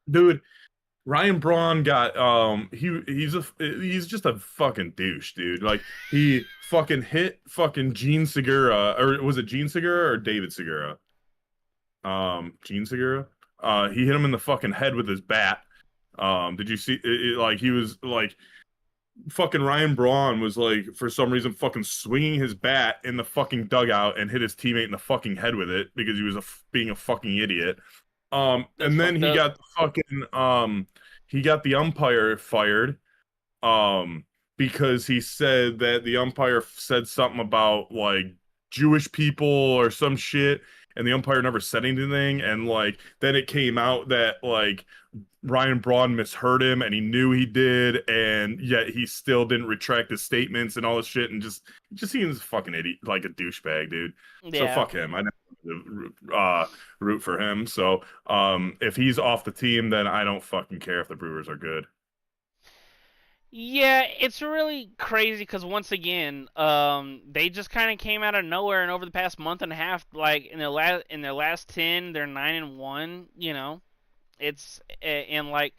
[SPEAKER 2] Dude, Ryan Braun got he's just a fucking douche, dude. Like he fucking hit fucking Gene Segura, or was it Gene Segura or David Segura? Gene Segura. He hit him in the fucking head with his bat. Did you see like he was like fucking Ryan Braun was like for some reason fucking swinging his bat in the fucking dugout and hit his teammate in the fucking head with it because he was being a fucking idiot.
[SPEAKER 1] That's
[SPEAKER 2] And then
[SPEAKER 1] fucked up.
[SPEAKER 2] he got the umpire fired um because he said that the umpire said something about like Jewish people or some shit, and the umpire never said anything, and like then it came out that like Ryan Braun misheard him and he knew he did, and yet he still didn't retract his statements and all this shit, and just seems a fucking idiot, like a douchebag, dude. So
[SPEAKER 1] Yeah.
[SPEAKER 2] fuck him. I never root for him. So if he's off the team, then I don't fucking care if the Brewers are good.
[SPEAKER 1] Yeah, it's really crazy because once again, they just kind of came out of nowhere, and over the past month and a half, like in their last 10, they're 9-1. And like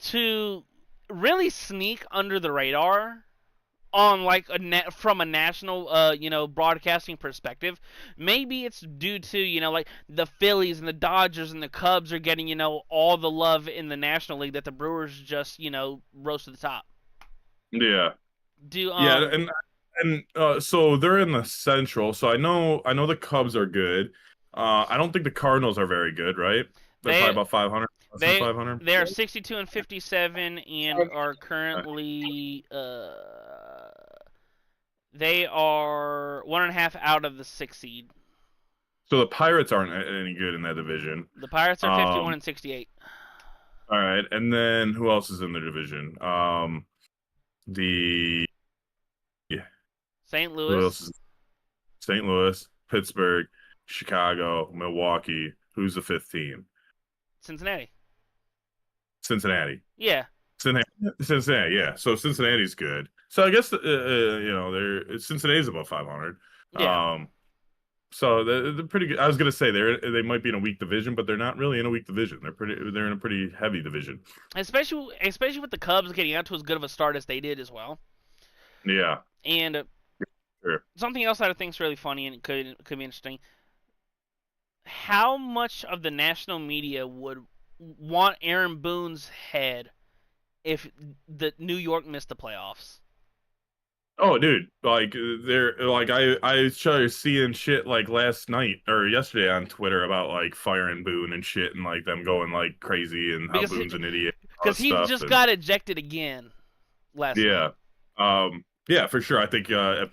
[SPEAKER 1] to really sneak under the radar on like from a national broadcasting perspective. Maybe it's due to like the Phillies and the Dodgers and the Cubs are getting all the love in the National League that the Brewers just rose to the top.
[SPEAKER 2] Yeah.
[SPEAKER 1] Do
[SPEAKER 2] Yeah, and so they're in the Central. So I know the Cubs are good. I don't think the Cardinals are very good, right? They're probably
[SPEAKER 1] they
[SPEAKER 2] about 500, less than
[SPEAKER 1] they
[SPEAKER 2] 500.
[SPEAKER 1] they are 62 and 57 and are currently they are 1.5 out of the 6th seed.
[SPEAKER 2] So the Pirates aren't any good in that division.
[SPEAKER 1] The Pirates are 51
[SPEAKER 2] Um,
[SPEAKER 1] and 68.
[SPEAKER 2] all right, and then who else is in the division? The
[SPEAKER 1] St.
[SPEAKER 2] who else
[SPEAKER 1] Louis,
[SPEAKER 2] is St. Louis, Pittsburgh, Chicago, Milwaukee. Who's the fifth team?
[SPEAKER 1] Cincinnati.
[SPEAKER 2] Cincinnati.
[SPEAKER 1] Yeah.
[SPEAKER 2] Cincinnati, yeah. So Cincinnati's good. So I guess Cincinnati's above 500.
[SPEAKER 1] Yeah.
[SPEAKER 2] So they're pretty good. I was gonna say they might be in a weak division, but they're not really in a weak division. They're in a pretty heavy division.
[SPEAKER 1] Especially with the Cubs getting out to as good of a start as they did as well.
[SPEAKER 2] Yeah,
[SPEAKER 1] And
[SPEAKER 2] sure.
[SPEAKER 1] something else that I think is really funny and could be interesting. How much of the national media would want Aaron Boone's head if the New York missed the playoffs?
[SPEAKER 2] Oh, dude, like they're like I started seeing shit like last night or yesterday on Twitter about like firing Boone and shit and like them going like crazy and how
[SPEAKER 1] Because
[SPEAKER 2] Boone's an idiot and all
[SPEAKER 1] because
[SPEAKER 2] this
[SPEAKER 1] he
[SPEAKER 2] stuff
[SPEAKER 1] just
[SPEAKER 2] and
[SPEAKER 1] got ejected again last night.
[SPEAKER 2] yeah, yeah, for sure. I think if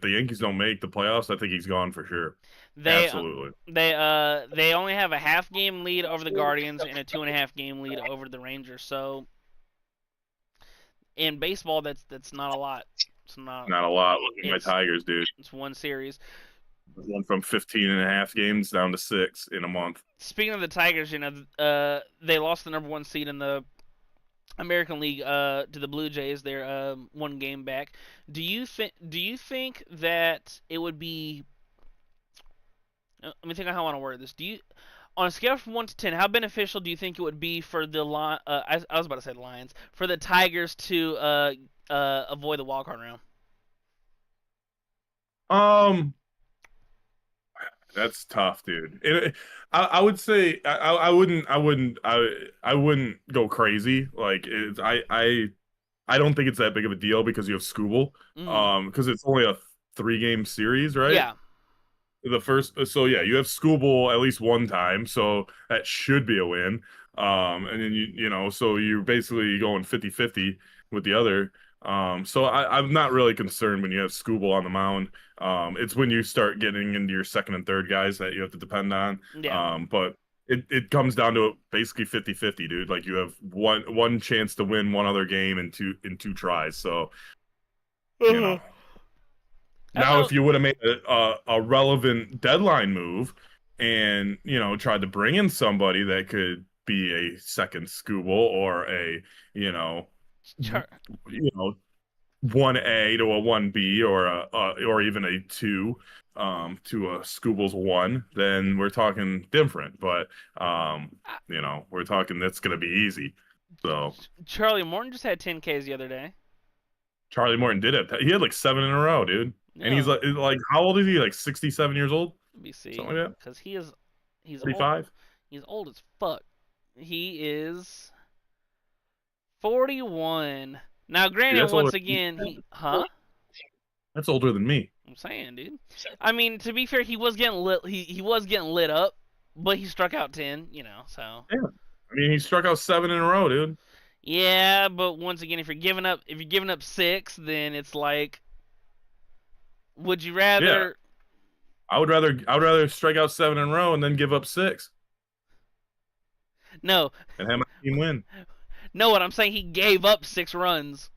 [SPEAKER 2] the Yankees don't make the playoffs, I think he's gone for sure.
[SPEAKER 1] They
[SPEAKER 2] Absolutely.
[SPEAKER 1] they only have a half game lead over the Guardians and a 2.5 game lead over the Rangers. So in baseball, that's not a lot. It's not.
[SPEAKER 2] Not a lot. Look at my
[SPEAKER 1] It's
[SPEAKER 2] Tigers, dude.
[SPEAKER 1] it's one series.
[SPEAKER 2] Went from 15 and a half games down to 6 in a month.
[SPEAKER 1] Speaking of the Tigers, they lost the number one seed in the American League to the Blue Jays. They're one game back. Do you think that it would be? Let me think of how I want to word this. On a scale from 1 to 10, how beneficial do you think it would be for the I was about to say the Lions, for the Tigers to avoid the wild card round?
[SPEAKER 2] Um, that's tough, dude. I would say I wouldn't go crazy. Like I don't think it's that big of a deal because you have Scooble.
[SPEAKER 1] Mm,
[SPEAKER 2] Because it's only a 3 game series, right?
[SPEAKER 1] yeah,
[SPEAKER 2] The first, so yeah, you have Scooble at least one time, so that should be a win. And then so you're basically going 50-50 with the other. So I'm not really concerned when you have Scooble on the mound. It's when you start getting into your second and third guys that you have to depend on.
[SPEAKER 1] yeah.
[SPEAKER 2] But it comes down to basically 50-50, dude. Like you have one chance to win one other game in two tries. So, you
[SPEAKER 1] Uh-huh.
[SPEAKER 2] know.
[SPEAKER 1] I
[SPEAKER 2] Now,
[SPEAKER 1] know.
[SPEAKER 2] if you would have made a relevant deadline move and, tried to bring in somebody that could be a second Scooble or a, you know,
[SPEAKER 1] Char-
[SPEAKER 2] you know, 1A to a 1B or even a 2 to a Scooble's 1, then we're talking different. But we're talking that's gonna be easy. So
[SPEAKER 1] Charlie Morton just had 10 Ks the other day.
[SPEAKER 2] Charlie Morton did it. He had like 7 in a row, dude. And he's
[SPEAKER 1] No,
[SPEAKER 2] like how old is he? Like 67 years old?
[SPEAKER 1] let me
[SPEAKER 2] Something
[SPEAKER 1] see,
[SPEAKER 2] like that.
[SPEAKER 1] because he is. He's old.
[SPEAKER 2] 35?
[SPEAKER 1] He's old as fuck. He is 41. Now,
[SPEAKER 2] Dude,
[SPEAKER 1] granted,
[SPEAKER 2] that's older.
[SPEAKER 1] once again, huh?
[SPEAKER 2] That's older than me.
[SPEAKER 1] I'm saying, dude. I mean, to be fair, he was getting lit. He was getting lit up, but he struck out 10. So.
[SPEAKER 2] Yeah. I mean, he struck out 7 in a row, dude.
[SPEAKER 1] Yeah, but once again, if you're giving up 6, then it's like, would you
[SPEAKER 2] Yeah.
[SPEAKER 1] rather?
[SPEAKER 2] I would rather strike out 7 in a row and then give up 6
[SPEAKER 1] No,
[SPEAKER 2] and have my team win.
[SPEAKER 1] no. What I'm saying, he gave up 6 runs.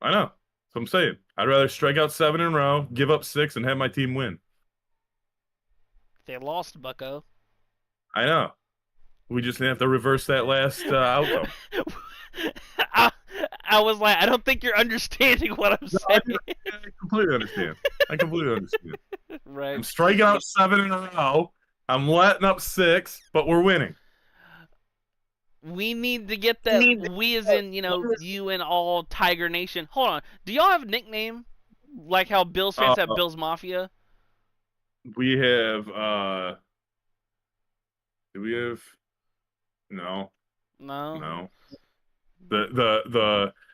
[SPEAKER 2] I know. That's what I'm saying. I'd rather strike out 7 in a row, give up 6, and have my team win.
[SPEAKER 1] They lost, Bucko.
[SPEAKER 2] I know. We just have to reverse that last outcome.
[SPEAKER 1] I, I was like, I don't think you're understanding what I'm saying.
[SPEAKER 2] I completely understand. I completely understand.
[SPEAKER 1] Right.
[SPEAKER 2] I'm striking out 7 in a row. I'm letting up 6, but we're winning.
[SPEAKER 1] We need to get that. We as in, you and all Tiger Nation. Hold on. Do y'all have a nickname? Like how Bills fans have Bills Mafia?
[SPEAKER 2] We have, do we have, no.
[SPEAKER 1] No.
[SPEAKER 2] The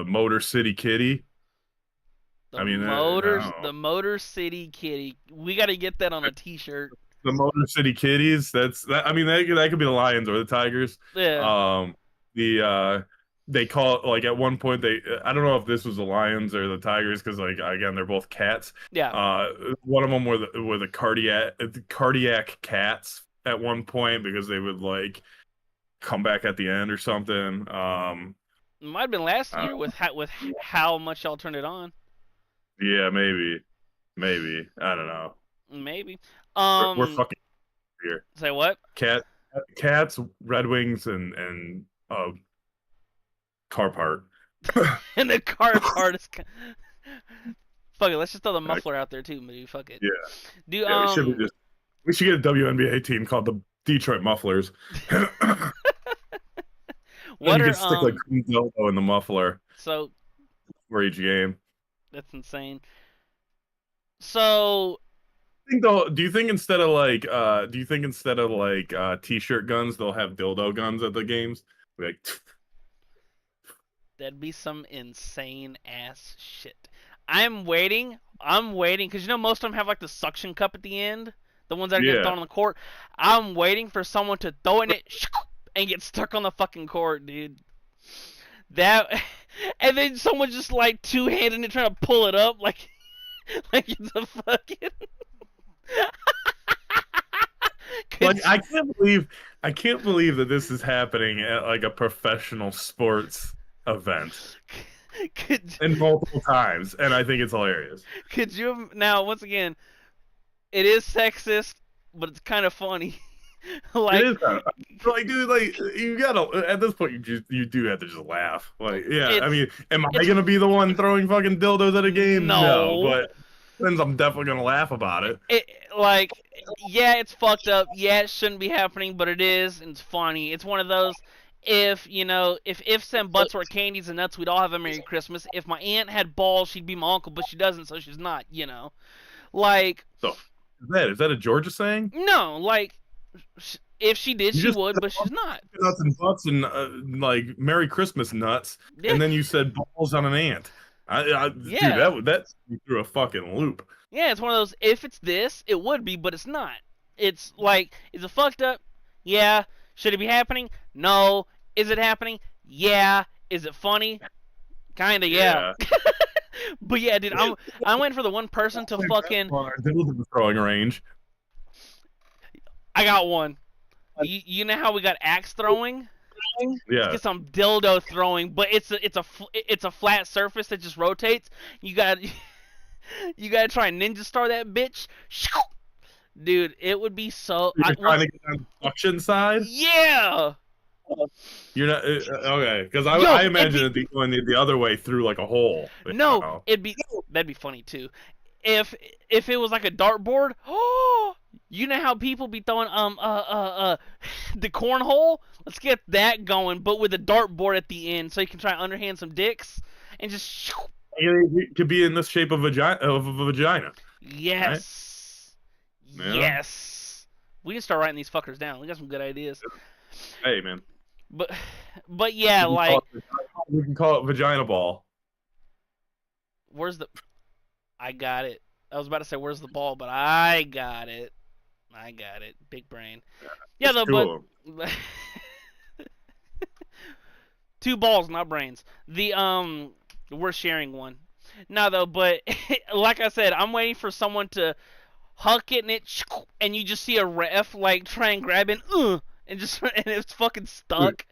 [SPEAKER 2] Motor City Kitty.
[SPEAKER 1] The Motor City Kitty. We got to get that on a T-shirt.
[SPEAKER 2] The Motor City Kitties. That. I mean, that could be the Lions or the Tigers.
[SPEAKER 1] Yeah.
[SPEAKER 2] They call it, like, at one point, I don't know if this was the Lions or the Tigers, because, like, again, they're both cats.
[SPEAKER 1] Yeah.
[SPEAKER 2] One of them were the cardiac cats at one point, because they would, like, come back at the end or something.
[SPEAKER 1] It might have been last year with how much y'all turned it on.
[SPEAKER 2] Yeah, maybe. I don't know.
[SPEAKER 1] Maybe.
[SPEAKER 2] We're fucking here.
[SPEAKER 1] Say what?
[SPEAKER 2] Cats, Red Wings, and car part.
[SPEAKER 1] And the car part is. Fuck it. Let's just throw the muffler out there too, maybe. Fuck it.
[SPEAKER 2] Yeah. We should get a WNBA team called the Detroit Mufflers.
[SPEAKER 1] What
[SPEAKER 2] you
[SPEAKER 1] are
[SPEAKER 2] can stick like dildo in the muffler.
[SPEAKER 1] So.
[SPEAKER 2] For each game.
[SPEAKER 1] That's insane. So.
[SPEAKER 2] Do you think instead of like t-shirt guns, they'll have dildo guns at the games? Like.
[SPEAKER 1] That'd be some insane ass shit. I'm waiting because most of them have like the suction cup at the end, the ones that are getting thrown on the court. I'm waiting for someone to throw in it and get stuck on the fucking court, dude. And then someone just like two-handed it trying to pull it up like it's a fucking.
[SPEAKER 2] Like, I can't believe that this is happening at like a professional sports event. And multiple times, and I think it's hilarious.
[SPEAKER 1] Could you now? Once again, it is sexist, but it's kind of funny. Like,
[SPEAKER 2] it is kind of, like, dude, like, you gotta, at this point, you do have to just laugh. Like, yeah, I mean, am I gonna be the one throwing fucking dildos at a game? No, but then I'm definitely gonna laugh about it.
[SPEAKER 1] Yeah, it's fucked up. Yeah, it shouldn't be happening, but it is, and it's funny. It's one of those. If ifs and buts were candies and nuts, we'd all have a Merry Christmas. If my aunt had balls, she'd be my uncle, but she doesn't, so she's not. Like.
[SPEAKER 2] So, is that a Georgia saying?
[SPEAKER 1] No, like, if she did, she would, but she's not.
[SPEAKER 2] Nuts and butts and like Merry Christmas nuts, and then you said balls on an aunt. Dude, that threw a fucking loop.
[SPEAKER 1] Yeah, it's one of those. If it's this, it would be, but it's not. It's like, is it fucked up? Yeah. Should it be happening? No. Is it happening? Yeah. Is it funny? Kinda, yeah. But yeah, dude, I'm waiting for the one person to fucking.
[SPEAKER 2] Throwing range.
[SPEAKER 1] I got one. You know how we got axe throwing?
[SPEAKER 2] Yeah.
[SPEAKER 1] Let's get some dildo throwing, but it's a flat surface that just rotates. You got to try and ninja star that bitch. Dude, it would be so.
[SPEAKER 2] You're trying to get on the suction side?
[SPEAKER 1] Yeah.
[SPEAKER 2] You're not okay, because I imagine it going the other way through like a hole.
[SPEAKER 1] No, that'd be funny too. If it was like a dartboard, you know how people be throwing the cornhole? Let's get that going, but with a dartboard at the end, so you can try and underhand some dicks and just.
[SPEAKER 2] It could be in the shape of a vagina.
[SPEAKER 1] Yes.
[SPEAKER 2] Yeah.
[SPEAKER 1] Yes. We can start writing these fuckers down. We got some good ideas.
[SPEAKER 2] Hey, man.
[SPEAKER 1] But but yeah,
[SPEAKER 2] We can call
[SPEAKER 1] like
[SPEAKER 2] it, we can call it vagina ball.
[SPEAKER 1] where's the I got it. I was about to say where's the ball, but I got it. I got it. Big brain. Yeah,
[SPEAKER 2] It's
[SPEAKER 1] though,
[SPEAKER 2] two
[SPEAKER 1] but
[SPEAKER 2] of them.
[SPEAKER 1] two balls, not brains. We're sharing one. No, though, but like I said, I'm waiting for someone to huck it and you just see a ref like try and grab it, and just and it's fucking
[SPEAKER 2] Dude,
[SPEAKER 1] stuck.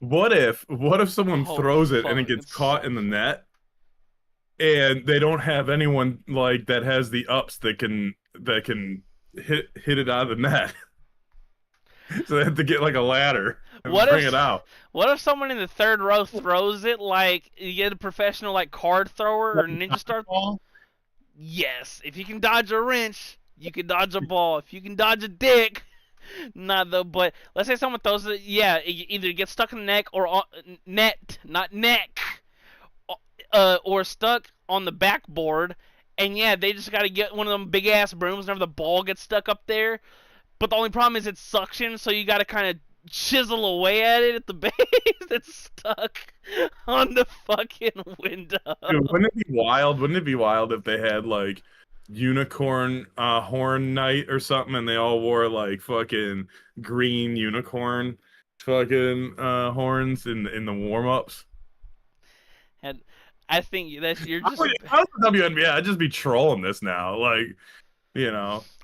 [SPEAKER 2] what if someone
[SPEAKER 1] Oh
[SPEAKER 2] throws it and it
[SPEAKER 1] fuck,
[SPEAKER 2] gets caught in the net and they don't have anyone like that has the ups that can hit it out of the net. So they have to get like a ladder and
[SPEAKER 1] what
[SPEAKER 2] bring
[SPEAKER 1] if
[SPEAKER 2] it out.
[SPEAKER 1] what if someone in the third row throws it like you get a professional like card thrower or ninja star?
[SPEAKER 2] Ball?
[SPEAKER 1] Yes, if you can dodge a wrench, you can dodge a ball. If you can dodge a dick, not though. But let's say someone throws it, yeah, it either gets stuck in the neck or net, not neck, or stuck on the backboard. And yeah, they just got to get one of them big ass brooms whenever the ball gets stuck up there. But the only problem is it's suction, so you got to kind of chisel away at it at the base that's stuck on the fucking window.
[SPEAKER 2] Dude, wouldn't it be wild? Wouldn't it be wild if they had like unicorn horn night or something and they all wore like fucking green unicorn fucking horns in the warm-ups?
[SPEAKER 1] And I think that's you're
[SPEAKER 2] I
[SPEAKER 1] just.
[SPEAKER 2] would, I was the WNBA, I'd just be trolling this now. Like, I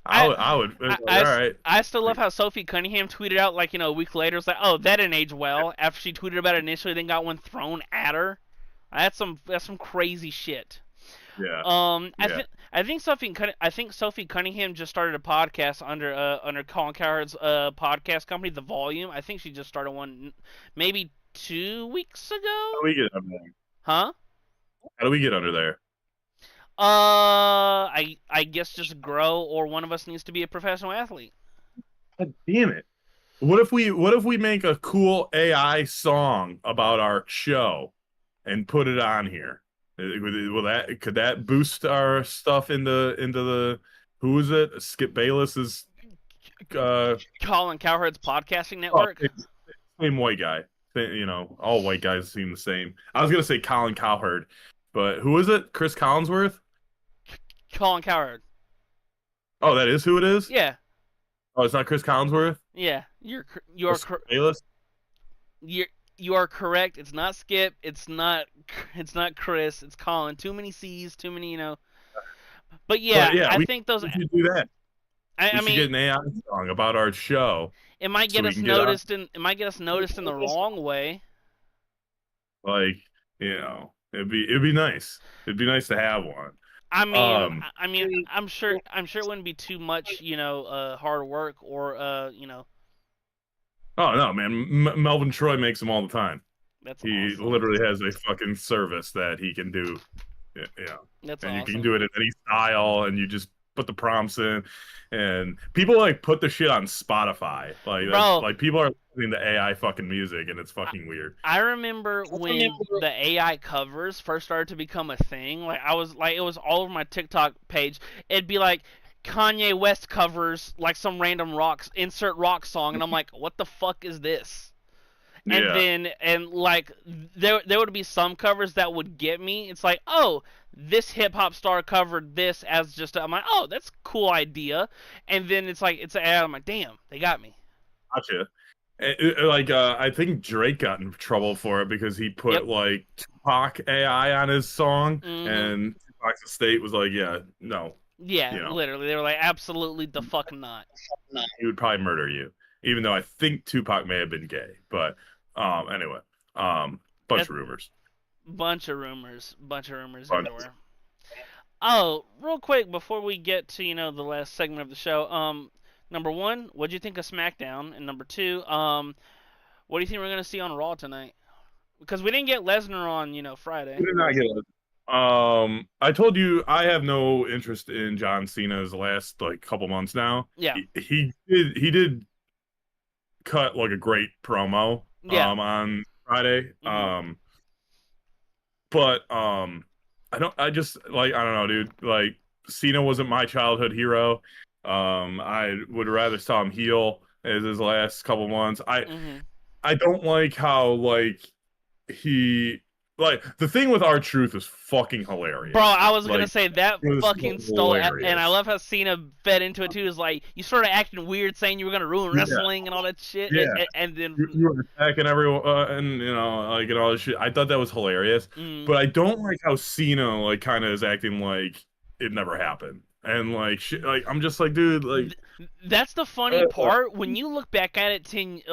[SPEAKER 1] I,
[SPEAKER 2] would
[SPEAKER 1] I,
[SPEAKER 2] like, all
[SPEAKER 1] I,
[SPEAKER 2] right.
[SPEAKER 1] I still love how Sophie Cunningham tweeted out like a week later. It's like, oh, that didn't age well. After she tweeted about it initially, then got one thrown at her. That's some crazy shit.
[SPEAKER 2] Yeah.
[SPEAKER 1] I
[SPEAKER 2] Yeah.
[SPEAKER 1] think Sophie Cunningham just started a podcast under Colin Cowherd's podcast company, The Volume. I think she just started one maybe 2 weeks
[SPEAKER 2] How
[SPEAKER 1] ago.
[SPEAKER 2] do we get under there?
[SPEAKER 1] Huh?
[SPEAKER 2] How do we get under there?
[SPEAKER 1] I guess just grow, or one of us needs to be a professional athlete.
[SPEAKER 2] God damn it. What if we make a cool AI song about our show and put it on here? Could that boost our stuff into the who is it? Skip Bayless's uh
[SPEAKER 1] Colin Cowherd's podcasting
[SPEAKER 2] oh,
[SPEAKER 1] network.
[SPEAKER 2] same white guy. All white guys seem the same. I was gonna say Colin Cowherd, but who is it? Chris Collinsworth?
[SPEAKER 1] Colin Cowherd.
[SPEAKER 2] Oh, that is who it is?
[SPEAKER 1] Yeah,
[SPEAKER 2] Oh, it's not Chris Collinsworth?
[SPEAKER 1] yeah.
[SPEAKER 2] Or Skip Bayless?
[SPEAKER 1] You are correct. It's not Skip. It's not Chris. It's Colin. Too many C's. Too many. But yeah,
[SPEAKER 2] But yeah,
[SPEAKER 1] I
[SPEAKER 2] we
[SPEAKER 1] think those.
[SPEAKER 2] should do that.
[SPEAKER 1] I
[SPEAKER 2] We should
[SPEAKER 1] mean,
[SPEAKER 2] get an AI song about our show
[SPEAKER 1] it might
[SPEAKER 2] so
[SPEAKER 1] get
[SPEAKER 2] we
[SPEAKER 1] us
[SPEAKER 2] can get on.
[SPEAKER 1] noticed in. It might get us noticed in the wrong way.
[SPEAKER 2] Like, it'd be nice. It'd be nice to have one.
[SPEAKER 1] I mean, I'm sure. I'm sure it wouldn't be too much. Hard work or.
[SPEAKER 2] Oh no, man, Melvin Troy makes them all the time.
[SPEAKER 1] That's
[SPEAKER 2] He
[SPEAKER 1] awesome.
[SPEAKER 2] literally has a fucking service that he can do. Yeah,
[SPEAKER 1] That's
[SPEAKER 2] and you can
[SPEAKER 1] awesome.
[SPEAKER 2] do it in any style, and you just put the prompts in, and people like put the shit on Spotify. Like that's
[SPEAKER 1] Bro,
[SPEAKER 2] like people are listening to AI fucking music, and it's fucking weird.
[SPEAKER 1] I remember when the AI covers first started to become a thing. Like I was like it was all over my TikTok page. It'd be like Kanye West covers like some random insert rock song, and I'm like, what the fuck is this? And
[SPEAKER 2] Yeah,
[SPEAKER 1] then like there would be some covers that would get me. It's like, oh, this hip hop star covered this as just I'm like, oh, that's a cool idea. And then it's like it's an ad. I'm like, damn, they got me.
[SPEAKER 2] gotcha. I think Drake got in trouble for it because he
[SPEAKER 1] Yep.
[SPEAKER 2] put like Tupac AI on his song,
[SPEAKER 1] Mhm.
[SPEAKER 2] and Tupac's estate was like, yeah, no,
[SPEAKER 1] Yeah,
[SPEAKER 2] you know,
[SPEAKER 1] literally, they were like, absolutely the fuck not.
[SPEAKER 2] he would probably murder you. Even though I think Tupac may have been gay, but anyway, bunch
[SPEAKER 1] That
[SPEAKER 2] of rumors.
[SPEAKER 1] bunch of rumors
[SPEAKER 2] Bunch.
[SPEAKER 1] everywhere. Oh, real quick before we get to the last segment of the show, number one, what do you think of SmackDown? And number two, what do you think we're gonna see on Raw tonight? Because we didn't get Lesnar on Friday.
[SPEAKER 2] We did not get it. I told you I have no interest in John Cena's last like couple months now.
[SPEAKER 1] Yeah,
[SPEAKER 2] He did cut like a great promo
[SPEAKER 1] yeah.
[SPEAKER 2] on Friday.
[SPEAKER 1] Hmm.
[SPEAKER 2] But I don't know, dude. Like Cena wasn't my childhood hero. I would rather saw him heel as his last couple months.
[SPEAKER 1] Mm-hmm.
[SPEAKER 2] I don't like how like he like the thing with R-Truth is fucking
[SPEAKER 1] Bro,
[SPEAKER 2] hilarious.
[SPEAKER 1] I was gonna
[SPEAKER 2] Like
[SPEAKER 1] say that
[SPEAKER 2] it was
[SPEAKER 1] fucking stole, and I
[SPEAKER 2] hilarious.
[SPEAKER 1] love how Cena fed into it too. Is like you started acting weird, saying you were gonna ruin
[SPEAKER 2] Yeah,
[SPEAKER 1] wrestling and all that shit,
[SPEAKER 2] yeah.
[SPEAKER 1] and then,
[SPEAKER 2] You were attacking everyone, and like and all this shit. I thought that was hilarious,
[SPEAKER 1] mm,
[SPEAKER 2] but I don't like how Cena like kind of is acting like it never happened, and like shit. Like I'm just like, dude, like,
[SPEAKER 1] that's the funny
[SPEAKER 2] uh,
[SPEAKER 1] part. When you look back at it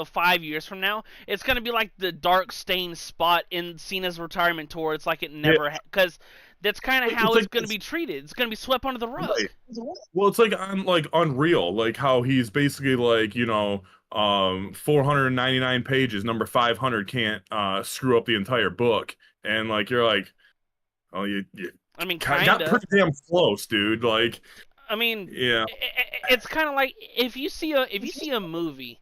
[SPEAKER 1] 5 years from now, it's gonna be like the dark stained spot in Cena's retirement tour. It's like it
[SPEAKER 2] yeah,
[SPEAKER 1] never, because that's kind of how
[SPEAKER 2] it's
[SPEAKER 1] it's
[SPEAKER 2] like
[SPEAKER 1] gonna be treated. It's gonna be swept under the rug.
[SPEAKER 2] right. Well, it's like on like Unreal, like how he's basically like 499 pages, number 500 can't screw up the entire book, and like you're like, oh, you
[SPEAKER 1] I mean,
[SPEAKER 2] got
[SPEAKER 1] kinda.
[SPEAKER 2] pretty damn close, dude. Like,
[SPEAKER 1] I mean,
[SPEAKER 2] yeah,
[SPEAKER 1] it's kind of like if you see a movie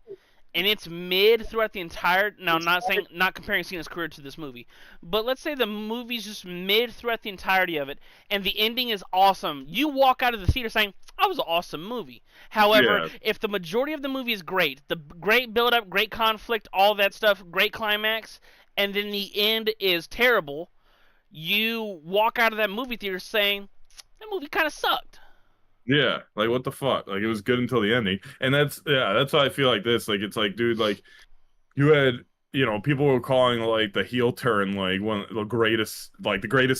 [SPEAKER 1] and it's mid throughout the entire. Now, I'm not comparing Cena's career to this movie, but let's say the movie's just mid throughout the entirety of it, and the ending is awesome. You walk out of the theater saying, "That was an awesome movie." However,
[SPEAKER 2] yeah,
[SPEAKER 1] if the majority of the movie is great, the great build up, great conflict, all that stuff, great climax, and then the end is terrible, you walk out of that movie theater saying, "That movie kind of sucked."
[SPEAKER 2] yeah. Like what the fuck? Like it was good until the ending, and that's why I feel like this. Like it's like, dude, like you had. People were calling like the heel turn like one of the greatest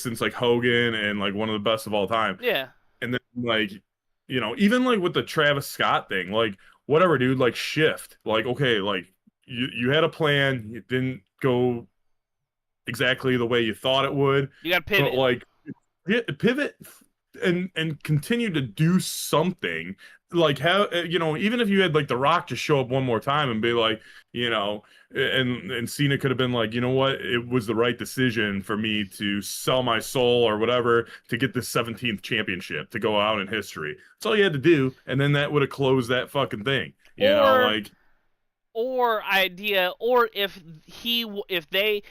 [SPEAKER 2] since like Hogan and like one of the best of all time.
[SPEAKER 1] Yeah.
[SPEAKER 2] And then like, even like with the Travis Scott thing, like whatever, dude, like shift. Like, okay, like you had a plan, it didn't go exactly the way you thought it would,
[SPEAKER 1] You got to
[SPEAKER 2] but
[SPEAKER 1] pivot.
[SPEAKER 2] like pivot and continue to do something. Like how even if you had like The Rock just show up one more time and be like, you know, and Cena could have been like, you know what, it was the right decision for me to sell my soul or whatever to get the 17th championship to go out in history. That's all you had to do, and then that would have closed that fucking thing.
[SPEAKER 1] Or
[SPEAKER 2] Like
[SPEAKER 1] or if they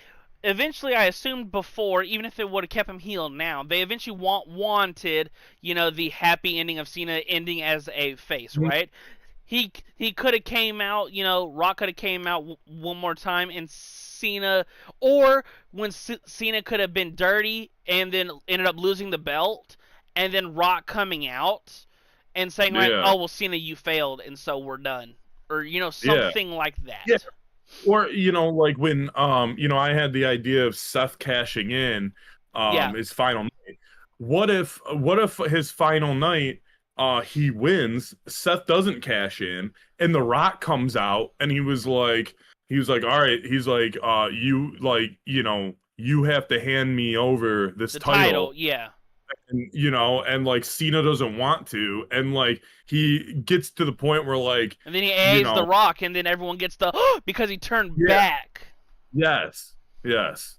[SPEAKER 1] eventually, I assumed before, even if it would have kept him healed now, they eventually wanted, the happy ending of Cena ending as a face, right? He could have came out, Rock could have came out one more time, and Cena, or when Cena could have been dirty and then ended up losing the belt, and then Rock coming out and saying like,
[SPEAKER 2] yeah,
[SPEAKER 1] "Oh well, Cena, you failed, and so we're done," or
[SPEAKER 2] yeah.
[SPEAKER 1] something like
[SPEAKER 2] Yeah,
[SPEAKER 1] that.
[SPEAKER 2] or like when I had the idea of Seth cashing in
[SPEAKER 1] Yeah,
[SPEAKER 2] his final night. What if his final night he wins, Seth doesn't cash in, and The Rock comes out and he was like, all right, he's like, you have to hand me over this
[SPEAKER 1] the title,
[SPEAKER 2] title,
[SPEAKER 1] yeah.
[SPEAKER 2] and and like Cena doesn't want to, and like he gets to the point where like,
[SPEAKER 1] And then he
[SPEAKER 2] you
[SPEAKER 1] A's the
[SPEAKER 2] know
[SPEAKER 1] Rock, and then everyone gets the because he turned
[SPEAKER 2] yeah,
[SPEAKER 1] back.
[SPEAKER 2] yes, yes.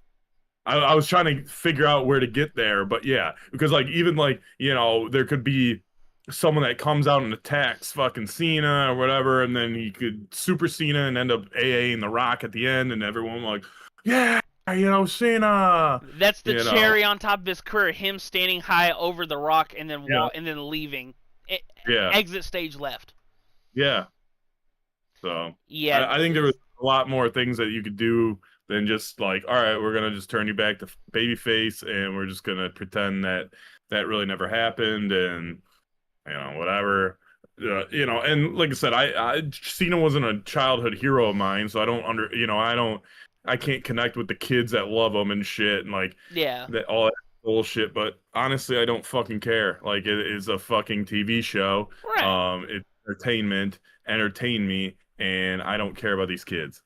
[SPEAKER 2] I was trying to figure out where to get there, but yeah, because like even like there could be someone that comes out and attacks fucking Cena or whatever, and then he could super Cena and end up AAing the Rock at the end, and everyone like, yeah, Cena,
[SPEAKER 1] That's the
[SPEAKER 2] you know,
[SPEAKER 1] cherry on top of his career. Him standing high over the Rock and then
[SPEAKER 2] yeah,
[SPEAKER 1] and then leaving.
[SPEAKER 2] yeah,
[SPEAKER 1] Exit stage left.
[SPEAKER 2] yeah. So
[SPEAKER 1] Yeah,
[SPEAKER 2] I think there was a lot more things that you could do than just like, all right, we're gonna just turn you back to babyface, and we're just gonna pretend that that really never happened, and whatever. And like I said, I Cena wasn't a childhood hero of mine, so I don't I can't connect with the kids that love him and shit, and like
[SPEAKER 1] yeah.
[SPEAKER 2] that all that bullshit. But honestly, I don't fucking care. Like it is a fucking TV show.
[SPEAKER 1] Right.
[SPEAKER 2] It's entertainment. Entertain me, and I don't care about these kids.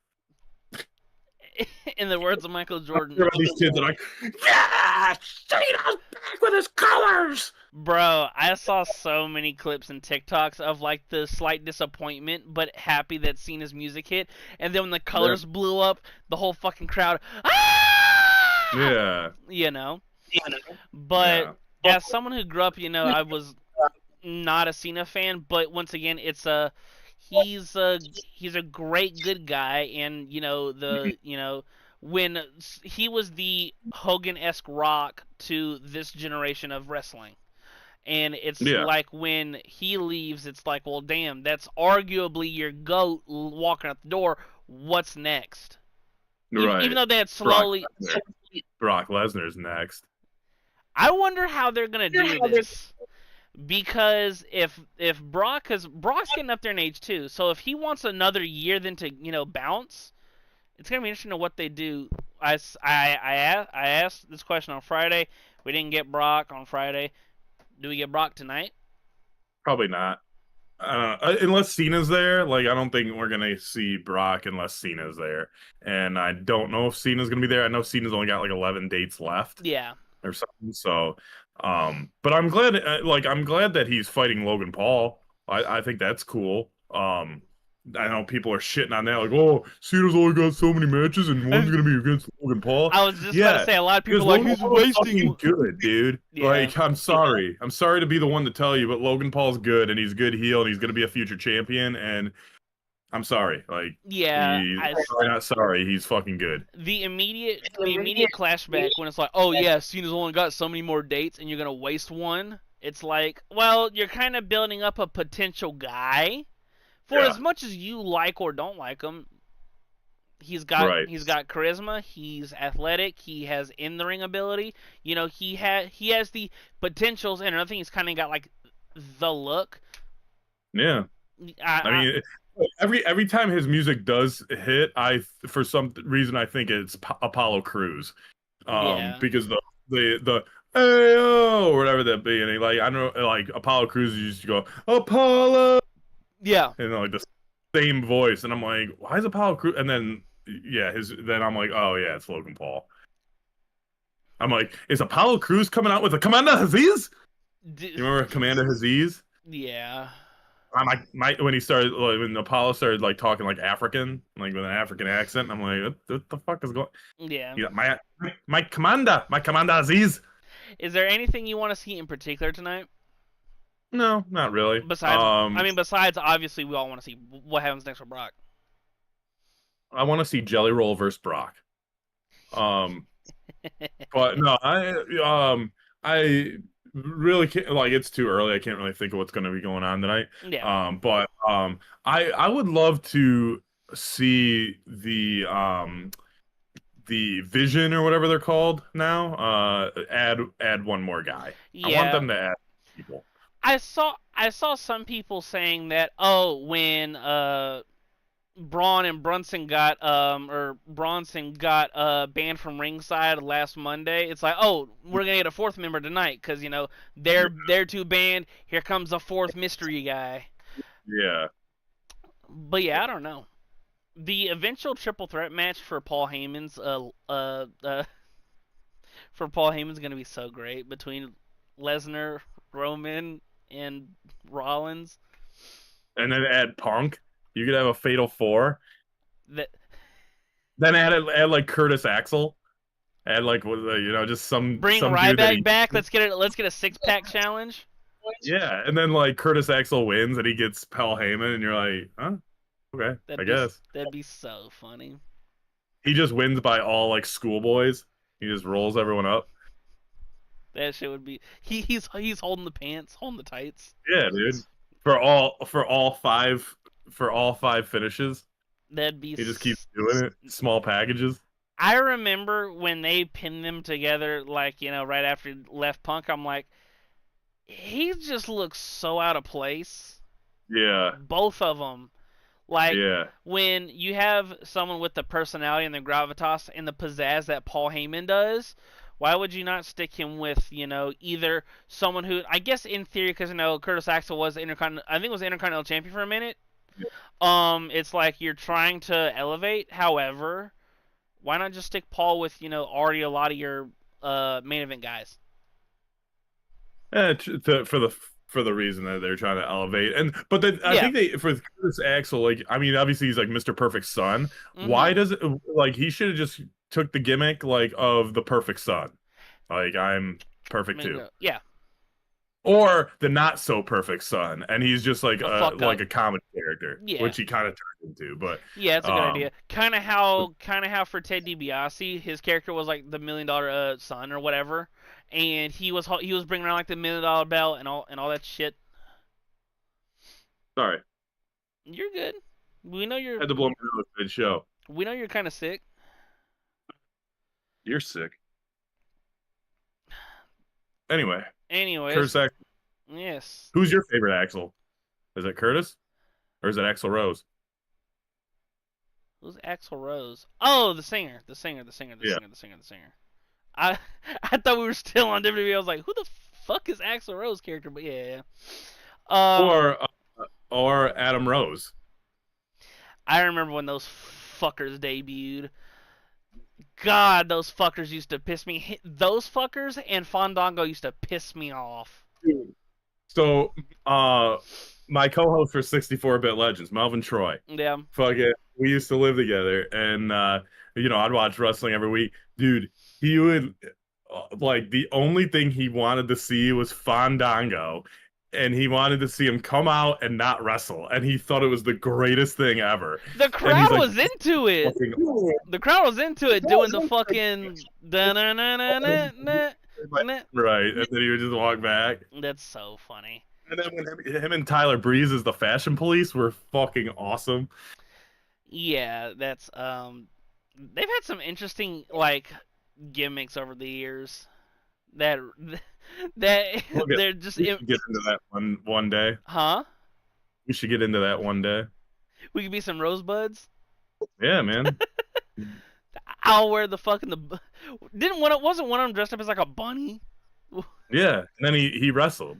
[SPEAKER 1] In the words of Michael
[SPEAKER 2] I don't care
[SPEAKER 1] Jordan,
[SPEAKER 2] about these kids that are like, yeah, Cena's back with his colors.
[SPEAKER 1] bro, I saw so many clips and TikToks of like the slight disappointment, but happy that Cena's music hit, and then when the
[SPEAKER 2] Yeah,
[SPEAKER 1] colors blew up, the whole fucking crowd, ah,
[SPEAKER 2] yeah,
[SPEAKER 1] you know. But
[SPEAKER 2] yeah.
[SPEAKER 1] as someone who grew up, I was not a Cena fan, but once again, he's a great good guy, and when he was the Hogan-esque Rock to this generation of wrestling, And it's
[SPEAKER 2] Yeah.
[SPEAKER 1] like when he leaves, it's like, well, damn, that's arguably your GOAT walking out the door. What's next? Even
[SPEAKER 2] Right.
[SPEAKER 1] though they had
[SPEAKER 2] Brock
[SPEAKER 1] slowly.
[SPEAKER 2] Lesnar. Brock Lesnar's next.
[SPEAKER 1] I wonder how they're gonna do this, because if Brock, because Brock's getting up there in age too, so if he wants another year then to bounce, it's gonna be interesting to what they do. I asked this question on Friday. We didn't get Brock on Friday. Do we get Brock tonight?
[SPEAKER 2] Probably not. Unless Cena's there, like I don't think we're gonna see Brock unless Cena's there, and I don't know if Cena's gonna be there. I know Cena's only got like 11 dates left
[SPEAKER 1] Yeah.
[SPEAKER 2] or something. So, but I'm glad, I'm glad that he's fighting Logan Paul. I think that's cool. I know people are shitting on that, like, oh, Cena's only got so many matches and one's gonna be against Logan Paul.
[SPEAKER 1] I was just about to
[SPEAKER 2] Yeah,
[SPEAKER 1] say, a lot of people
[SPEAKER 2] because
[SPEAKER 1] are like,
[SPEAKER 2] Logan
[SPEAKER 1] he's
[SPEAKER 2] Paul is
[SPEAKER 1] wasting.
[SPEAKER 2] fucking good, dude.
[SPEAKER 1] Yeah.
[SPEAKER 2] Like, I'm sorry. I'm sorry to be the one to tell you, but Logan Paul's good and he's good heel and he's gonna be a future champion. And I'm sorry. Like,
[SPEAKER 1] Yeah.
[SPEAKER 2] sorry, not sorry. He's fucking good.
[SPEAKER 1] The immediate clashback when it's like, oh yeah, Cena's only got so many more dates and you're gonna waste one. It's like, well, you're kind of building up a potential guy. For
[SPEAKER 2] Yeah.
[SPEAKER 1] as much as you like or don't like him, he's got
[SPEAKER 2] Right.
[SPEAKER 1] he's got charisma, he's athletic, he has in the ring ability. He has the potentials, and another thing, he's kind of got like the look.
[SPEAKER 2] Yeah. I
[SPEAKER 1] I,
[SPEAKER 2] mean, every time his music does hit, for some reason I think it's Apollo Crews,
[SPEAKER 1] yeah,
[SPEAKER 2] because the Ayo, or whatever that beginning, like I know, like Apollo Crews used to go Apollo,
[SPEAKER 1] yeah,
[SPEAKER 2] and like the same voice, and I'm like, why is Apollo Crews? And then yeah, then I'm like, oh yeah, it's Logan Paul. I'm like, is Apollo Crews coming out with a Commander Aziz? You remember Commander Aziz?
[SPEAKER 1] yeah.
[SPEAKER 2] When he started, like, when Apollo started like talking like African, like with an African accent, I'm like, what the fuck is going?
[SPEAKER 1] Yeah.
[SPEAKER 2] Yeah, my commander Aziz.
[SPEAKER 1] Is there anything you want to see in particular tonight?
[SPEAKER 2] No, not really.
[SPEAKER 1] Besides, obviously, we all want to see what happens next with Brock.
[SPEAKER 2] I want to see Jelly Roll versus Brock. Um, but no, I really can't. Like, it's too early. I can't really think of what's going to be going on tonight.
[SPEAKER 1] Yeah.
[SPEAKER 2] But I would love to see the Vision or whatever they're called now. Add one more guy. I want
[SPEAKER 1] Yeah.
[SPEAKER 2] them to add people.
[SPEAKER 1] I saw some people saying that, oh, when Braun and Brunson got or Bronson got banned from ringside last Monday, it's like, oh, we're gonna get a fourth member tonight because they're two banned. Here comes a fourth mystery guy.
[SPEAKER 2] Yeah.
[SPEAKER 1] But yeah, I don't know. The eventual triple threat match for Paul Heyman's gonna be so great between Lesnar, Roman, and Rollins.
[SPEAKER 2] And then add Punk. You could have a Fatal Four.
[SPEAKER 1] That
[SPEAKER 2] Then add like Curtis Axel. Add like just some
[SPEAKER 1] bring
[SPEAKER 2] dude that
[SPEAKER 1] Ryback back. Let's get a 6-pack challenge.
[SPEAKER 2] yeah, and then like Curtis Axel wins and he gets Paul Heyman, and you're like, huh? Okay, I guess.
[SPEAKER 1] That'd be so funny.
[SPEAKER 2] He just wins by all like schoolboys. He just rolls everyone up.
[SPEAKER 1] That shit would be. He's holding the pants, holding the tights.
[SPEAKER 2] Yeah, dude. For all five finishes.
[SPEAKER 1] That'd be.
[SPEAKER 2] He just keeps doing it. Small packages.
[SPEAKER 1] I remember when they pinned them together, like, right after he left Punk. I'm like, he just looks so out of place.
[SPEAKER 2] Yeah.
[SPEAKER 1] Both of them. Like,
[SPEAKER 2] Yeah.
[SPEAKER 1] when you have someone with the personality and the gravitas and the pizzazz that Paul Heyman does, why would you not stick him with, either someone who, I guess in theory, because, Curtis Axel was Intercontinental Champion for a minute. It's like you're trying to elevate. However, why not just stick Paul with, already a lot of your main event guys?
[SPEAKER 2] For the reason that they're trying to elevate, but I think for Curtis Axel, like, I mean, obviously he's like Mr. Perfect Son.
[SPEAKER 1] Mm-hmm.
[SPEAKER 2] Why does it, like, he should have just took the gimmick like of the perfect son, like I'm perfect too.
[SPEAKER 1] Yeah.
[SPEAKER 2] or the not so perfect son, and he's just
[SPEAKER 1] A fuck up.
[SPEAKER 2] a comedy character,
[SPEAKER 1] Yeah.
[SPEAKER 2] which he kind of turned into. But
[SPEAKER 1] Yeah, it's a good idea.
[SPEAKER 2] um,
[SPEAKER 1] Kind of how for Ted DiBiase, his character was like the $1 million son or whatever, and he was bringing around like the $1 million belt and all that shit.
[SPEAKER 2] sorry,
[SPEAKER 1] You're good. We know you're
[SPEAKER 2] had to blow my nose mid show.
[SPEAKER 1] we know you're kind of sick.
[SPEAKER 2] You're sick. Anyway,
[SPEAKER 1] Anyways,
[SPEAKER 2] Curtis Axel.
[SPEAKER 1] yes.
[SPEAKER 2] Who's your favorite Axel? Is it Curtis or is it Axel Rose?
[SPEAKER 1] Who's Axl Rose? Oh, the singer,
[SPEAKER 2] Yeah.
[SPEAKER 1] the singer. I I thought we were still on WWE. I was like, who the fuck is Axl Rose character? But yeah.
[SPEAKER 2] Or Adam Rose.
[SPEAKER 1] I remember when those fuckers debuted. God, those fuckers used to piss me. Those fuckers and Fandango used to piss me off.
[SPEAKER 2] So, my co-host for 64-bit Legends, Melvin Troy.
[SPEAKER 1] Yeah.
[SPEAKER 2] Fucking, we used to live together, and I'd watch wrestling every week. Dude, he would like the only thing he wanted to see was Fandango, and he wanted to see him come out and not wrestle, and he thought it was the greatest thing ever.
[SPEAKER 1] The
[SPEAKER 2] And
[SPEAKER 1] crowd
[SPEAKER 2] he's like,
[SPEAKER 1] was into it.
[SPEAKER 2] fucking
[SPEAKER 1] The crowd was into it, doing the fucking da-na-na-na-na-na.
[SPEAKER 2] right, and then he would just walk back.
[SPEAKER 1] That's so funny.
[SPEAKER 2] And then when him and Tyler Breeze as the Fashion Police were fucking awesome.
[SPEAKER 1] Yeah, that's they've had some interesting like gimmicks over the years that they're just
[SPEAKER 2] We should get into that one day.
[SPEAKER 1] huh?
[SPEAKER 2] We should get into that one day.
[SPEAKER 1] We could be some rosebuds.
[SPEAKER 2] Yeah, man.
[SPEAKER 1] I'll wear the fucking wasn't one of them dressed up as like a bunny?
[SPEAKER 2] Yeah, and then he wrestled.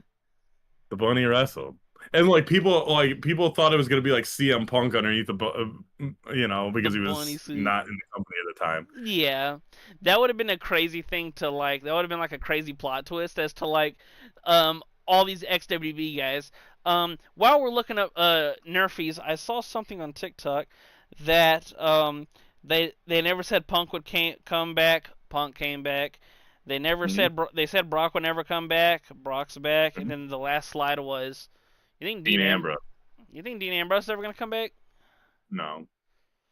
[SPEAKER 2] The bunny wrestled. And people thought it was gonna be like CM Punk underneath because
[SPEAKER 1] The
[SPEAKER 2] he
[SPEAKER 1] bunny
[SPEAKER 2] was
[SPEAKER 1] suit.
[SPEAKER 2] not in the company at the time.
[SPEAKER 1] Yeah, that would have been a crazy thing to like. That would have been like a crazy plot twist as to like, all these XWB guys. While we're looking up nerfies, I saw something on TikTok that they never said Punk would come back. Punk came back. They never said they said Brock would never come back. Brock's back, and then the last slide was, you think
[SPEAKER 2] Dean Ambrose.
[SPEAKER 1] You think Dean Ambrose is ever gonna come back?
[SPEAKER 2] No.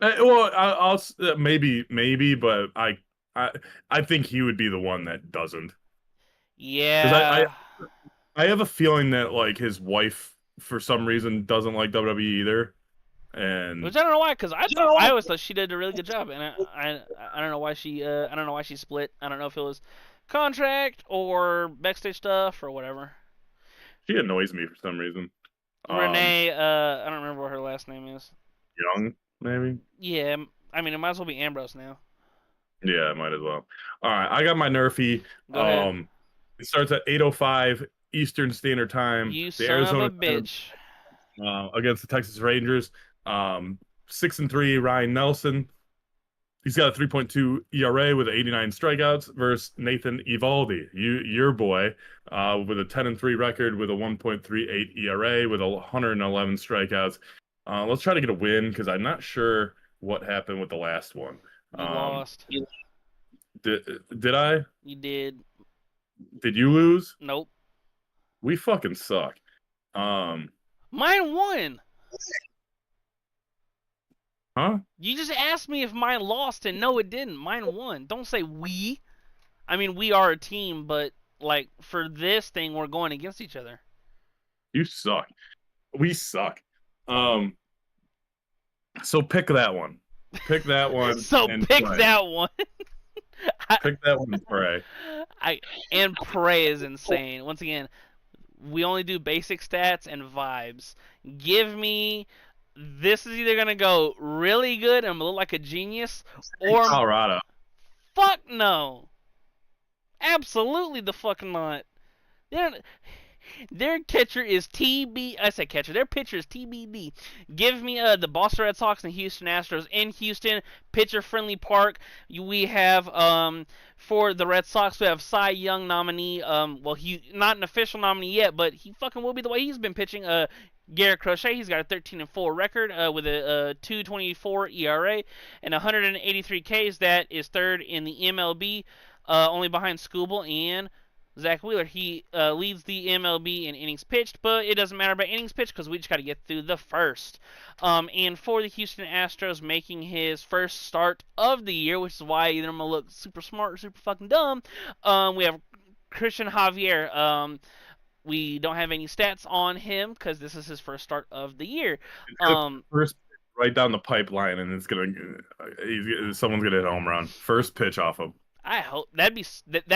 [SPEAKER 2] Well, I'll maybe, but I think he would be the one that doesn't. Because
[SPEAKER 1] Yeah.
[SPEAKER 2] I have a feeling that like his wife for some reason doesn't like WWE either, and
[SPEAKER 1] Which I don't know why, because I always thought she did a really good job, and I don't know why she split. I don't know if it was contract or backstage stuff or whatever.
[SPEAKER 2] she annoys me for some reason.
[SPEAKER 1] Renee, I don't remember what her last name is.
[SPEAKER 2] Young, maybe.
[SPEAKER 1] Yeah, I mean it might as well be Ambrose now.
[SPEAKER 2] Yeah, it might as well. All right, I got my nerfy.
[SPEAKER 1] Go ahead.
[SPEAKER 2] It starts at 8:05 Eastern Standard Time.
[SPEAKER 1] You
[SPEAKER 2] The
[SPEAKER 1] son
[SPEAKER 2] Arizona
[SPEAKER 1] of a bitch.
[SPEAKER 2] Against the Texas Rangers. 6-3 Ryan Nelson. He's got a 3.2 ERA with 89 strikeouts versus Nathan Eovaldi, your boy, with a 10-3 record with a 1.38 ERA with 111 strikeouts. Let's try to get a win because I'm not sure what happened with the last one.
[SPEAKER 1] You lost.
[SPEAKER 2] Did I?
[SPEAKER 1] You did.
[SPEAKER 2] Did you lose?
[SPEAKER 1] Nope.
[SPEAKER 2] We fucking suck.
[SPEAKER 1] Mine won.
[SPEAKER 2] Huh?
[SPEAKER 1] You just asked me if mine lost, and no, it didn't. Mine won. Don't say we. I mean, we are a team, but like for this thing, we're going against each other.
[SPEAKER 2] You suck. We suck. So pick that one. Pick that one.
[SPEAKER 1] So pick
[SPEAKER 2] pray.
[SPEAKER 1] that one.
[SPEAKER 2] Pick that one and pray.
[SPEAKER 1] And pray is insane. Once again, we only do basic stats and vibes. Give me. This is either gonna go really good and look like a genius, or
[SPEAKER 2] Colorado.
[SPEAKER 1] Fuck no. Absolutely the fuck not. Their catcher is TB. I said catcher. Their pitcher is TBD. Give me the Boston Red Sox and Houston Astros in Houston, pitcher-friendly park. We have for the Red Sox, we have Cy Young nominee. Well, he not an official nominee yet, but he fucking will be the way he's been pitching. Garrett Crochet, he's got a 13-4 record with a 2.24 ERA and 183 Ks. That is third in the MLB, only behind Scooble and Zach Wheeler. He leads the MLB in innings pitched, but it doesn't matter about innings pitched because we just got to get through the first. And for the Houston Astros, making his first start of the year, which is why either I'm gonna look super smart or super fucking dumb. We have Christian Javier. We don't have any stats on him because this is his first start of the year.
[SPEAKER 2] It's gonna first right down the pipeline, and it's gonna someone's gonna hit a home run. First pitch off him.
[SPEAKER 1] I hope that'd be that